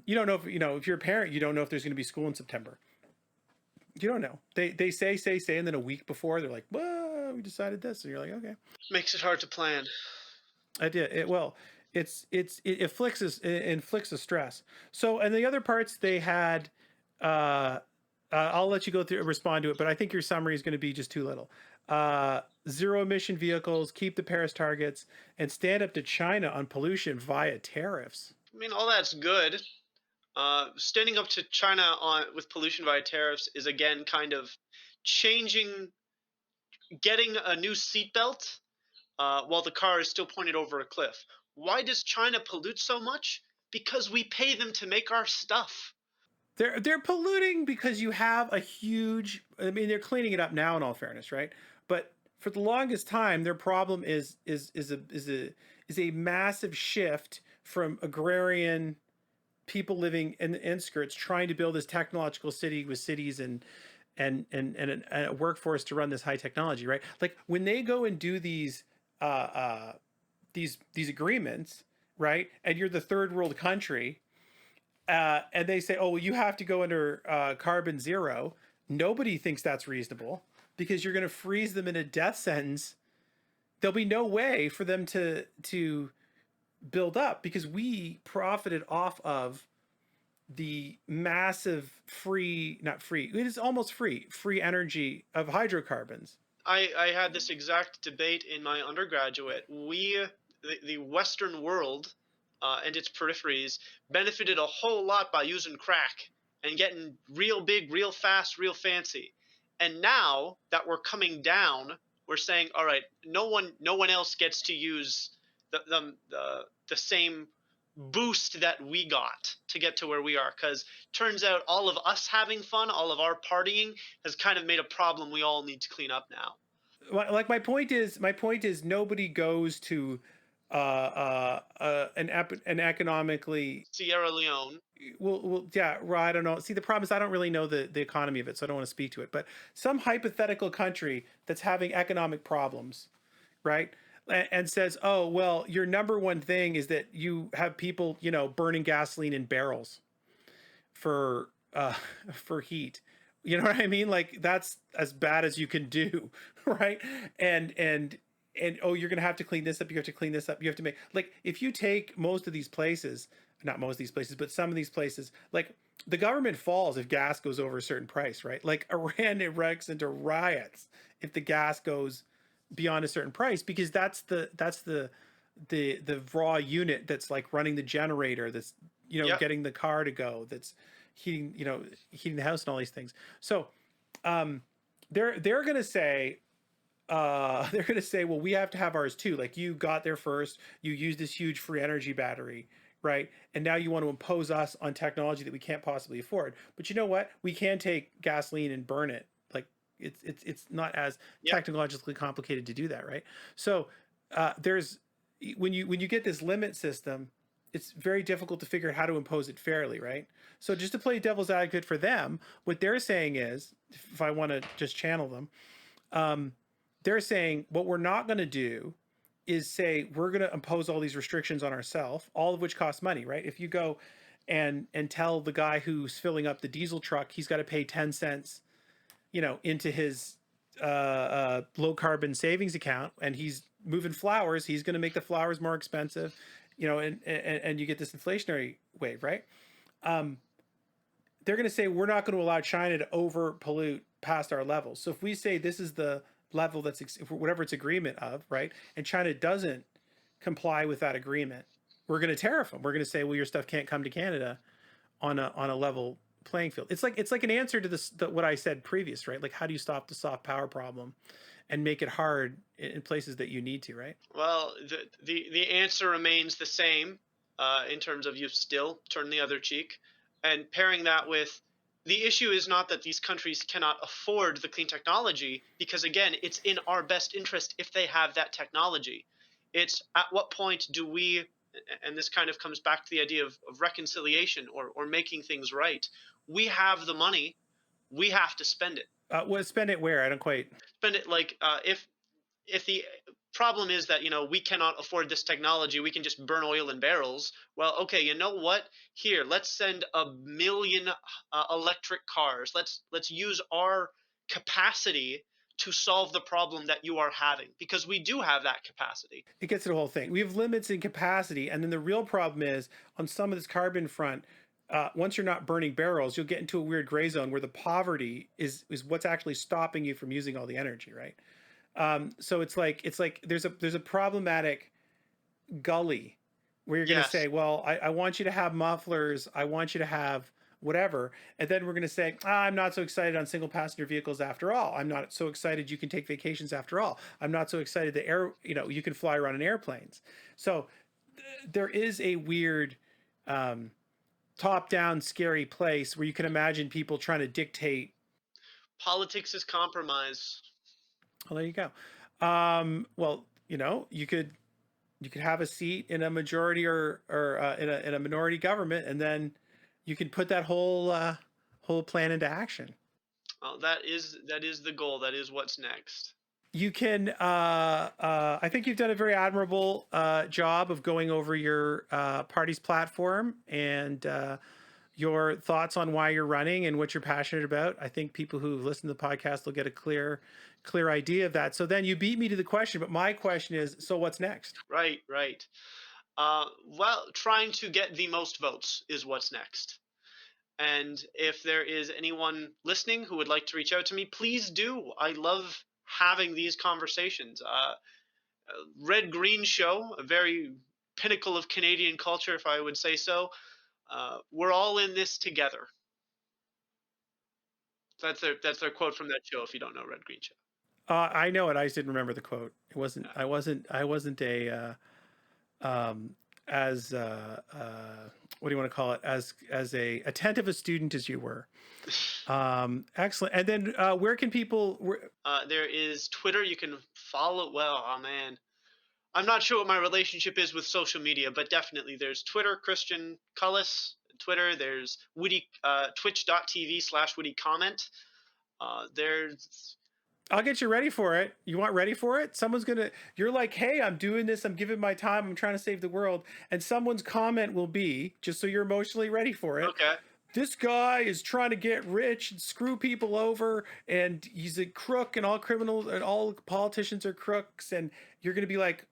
you don't know if you're a parent, you don't know if there's going to be school in September. You don't know. They say, and then a week before they're like, "Well, we decided this," and you're like, "Okay." Makes it hard to plan. I did it. Well, it inflicts a stress. So, and the other parts they had, I'll let you go through respond to it, but I think your summary is going to be just too little. Zero emission vehicles, keep the Paris targets, and stand up to China on pollution via tariffs. I mean, all that's good. Standing up to China on with pollution via tariffs is again kind of changing, getting a new seatbelt while the car is still pointed over a cliff. Why does China pollute so much? Because we pay them to make our stuff. They're polluting because you have a huge. I mean, they're cleaning it up now. In all fairness, right? But for the longest time, their problem is a massive shift from agrarian people living in the inskirts trying to build this technological city with cities and a workforce to run this high technology, right? Like when they go and do these agreements, right? And you're the third world country, and they say, "Oh, well, you have to go under carbon zero." Nobody thinks that's reasonable because you're going to freeze them in a death sentence. There'll be no way for them to build up because we profited off of the massive free, not free, it is almost free energy of hydrocarbons. I had this exact debate in my undergraduate. The Western world and its peripheries benefited a whole lot by using crack and getting real big, real fast, real fancy. And now that we're coming down, we're saying, all right, no one else gets to use the same boost that we got to get to where we are. Because turns out all of us having fun, all of our partying, has kind of made a problem we all need to clean up now. Like my point is nobody goes to an economically Sierra Leone. well yeah, right. I don't know. See, the problem is I don't really know the economy of it, so I don't want to speak to it. But some hypothetical country that's having economic problems, right? And says, oh well, your number one thing is that you have people, burning gasoline in barrels for for heat. You know what I mean? Like that's as bad as you can do, right? And oh, you're gonna have to clean this up. You have to clean this up. You have to make, like, if you take most of these places, not most of these places, but some of these places, like, the government falls if gas goes over a certain price, right? Like Iran erects into riots if the gas goes beyond a certain price, because that's the raw unit that's like running the generator, that's Yep. getting the car to go, that's heating the house and all these things. So um they're gonna say they're going to say, well, we have to have ours too. Like, you got there first, you used this huge free energy battery, right? And now you want to impose us on technology that we can't possibly afford. But you know what? We can take gasoline and burn it. Like, it's not as Yep. technologically complicated to do that, right? So there's when you get this limit system, it's very difficult to figure out how to impose it fairly, right? So just to play devil's advocate for them, what they're saying is, if I want to just channel them, um, they're saying what we're not going to do is say we're going to impose all these restrictions on ourselves, all of which cost money, right? If you go and tell the guy who's filling up the diesel truck he's got to pay 10 cents, into his low carbon savings account, and he's moving flowers, he's going to make the flowers more expensive, and you get this inflationary wave, right? Um, they're going to say we're not going to allow China to over pollute past our levels. So if we say this is the level that's whatever its agreement of, right, and China doesn't comply with that agreement, we're going to tariff them. We're going to say, well, your stuff can't come to Canada on a level playing field. It's like an answer to this, what I said previous, right? Like, how do you stop the soft power problem and make it hard in places that you need to, right? Well, the answer remains the same, in terms of you still turn the other cheek, and pairing that with the issue is not that these countries cannot afford the clean technology, because again, it's in our best interest if they have that technology. It's at what point do we, and this kind of comes back to the idea of reconciliation, or making things right. We have the money, we have to spend it. Well, spend it where? I don't quite. Spend it like, if the problem is that we cannot afford this technology, we can just burn oil in barrels. Well, okay, you know what, here, let's send a million electric cars. Let's use our capacity to solve the problem that you are having, because we do have that capacity. It gets to the whole thing. We have limits in capacity, and then the real problem is on some of this carbon front. Once you're not burning barrels, you'll get into a weird gray zone where the poverty is what's actually stopping you from using all the energy, right? So it's like there's a problematic gully where you're going to say, Yes. well, I want you to have mufflers, I want you to have whatever, and then we're going to say, I'm not so excited on single passenger vehicles after all. I'm not so excited you can take vacations after all. I'm not so excited that you can fly around in airplanes. So there is a weird um, top down scary place where you can imagine people trying to dictate. Politics is compromise. Well, there you go. Well, you could have a seat in a majority or in a minority government, and then you can put that whole plan into action. That is the goal. That is what's next. You can. I think you've done a very admirable job of going over your party's platform and your thoughts on why you're running and what you're passionate about. I think people who listen to the podcast will get a clear idea of that. So then you beat me to the question, but my question is, so what's next? Right, right. Well, trying to get the most votes is what's next. And if there is anyone listening who would like to reach out to me, please do. I love having these conversations. Red Green Show, a very pinnacle of Canadian culture, if I would say so. We're all in this together. That's their quote from that show. If you don't know Red Green Show, I know it. I just didn't remember the quote. It wasn't. yeah. I wasn't a as what do you want to call it? As a attentive a student as you were. Excellent. And then where can people? There is Twitter. You can follow. Well, oh man, I'm not sure what my relationship is with social media, but definitely there's Twitter, Christian Cullis, Twitter. There's Witty, twitch.tv/Witty comment. There's I'll get you ready for it. You want ready for it? Someone's gonna. You're like, hey, I'm doing this. I'm giving my time. I'm trying to save the world. And someone's comment will be, just so you're emotionally ready for it. okay. This guy is trying to get rich and screw people over, and he's a crook, and all criminals and all politicians are crooks. And you're gonna be like,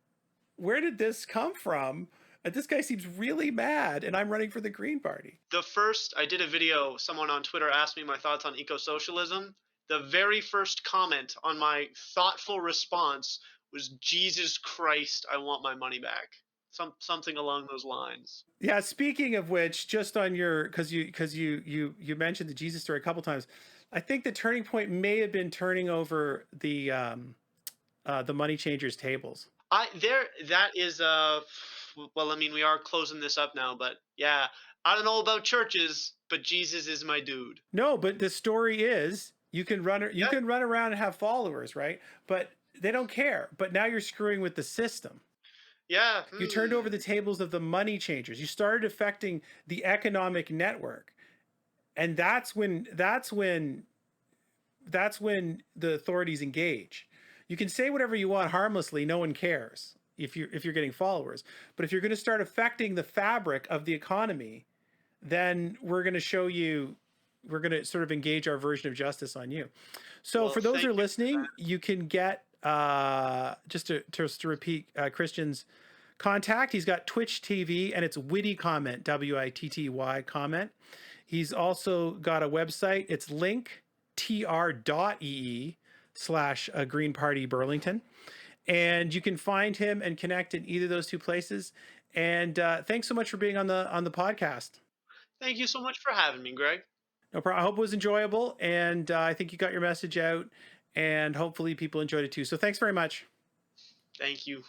where did this come from? And this guy seems really mad, and I'm running for the Green Party. The first I did a video, someone on Twitter asked me my thoughts on eco-socialism. The very first comment on my thoughtful response was, Jesus Christ, I want my money back. Something along those lines. Yeah. Speaking of which, just on your because you mentioned the Jesus story a couple times, I think the turning point may have been turning over the money changers tables. I there that is well, I mean, we are closing this up now, but yeah, I don't know about churches, but Jesus is my dude. No, but the story is you Yeah, can run around and have followers, right? But they don't care. But now you're screwing with the system. yeah. You turned over the tables of the money changers. You started affecting the economic network. And that's when the authorities engage. You can say whatever you want harmlessly, no one cares if you're getting followers. But if you're going to start affecting the fabric of the economy, then we're going to show you we're going to sort of engage our version of justice on you. So Well, for those thank who are you for listening, that. you can get just to repeat Christian's contact. He's got Twitch TV and it's Witty Comment, WITTY comment. He's also got a website. It's linktr.ee/Green Party Burlington. And you can find him and connect in either of those two places. And thanks so much for being on the podcast. Thank you so much for having me, Greg. No problem. I hope it was enjoyable, and I think you got your message out, and hopefully people enjoyed it too. So thanks very much. Thank you.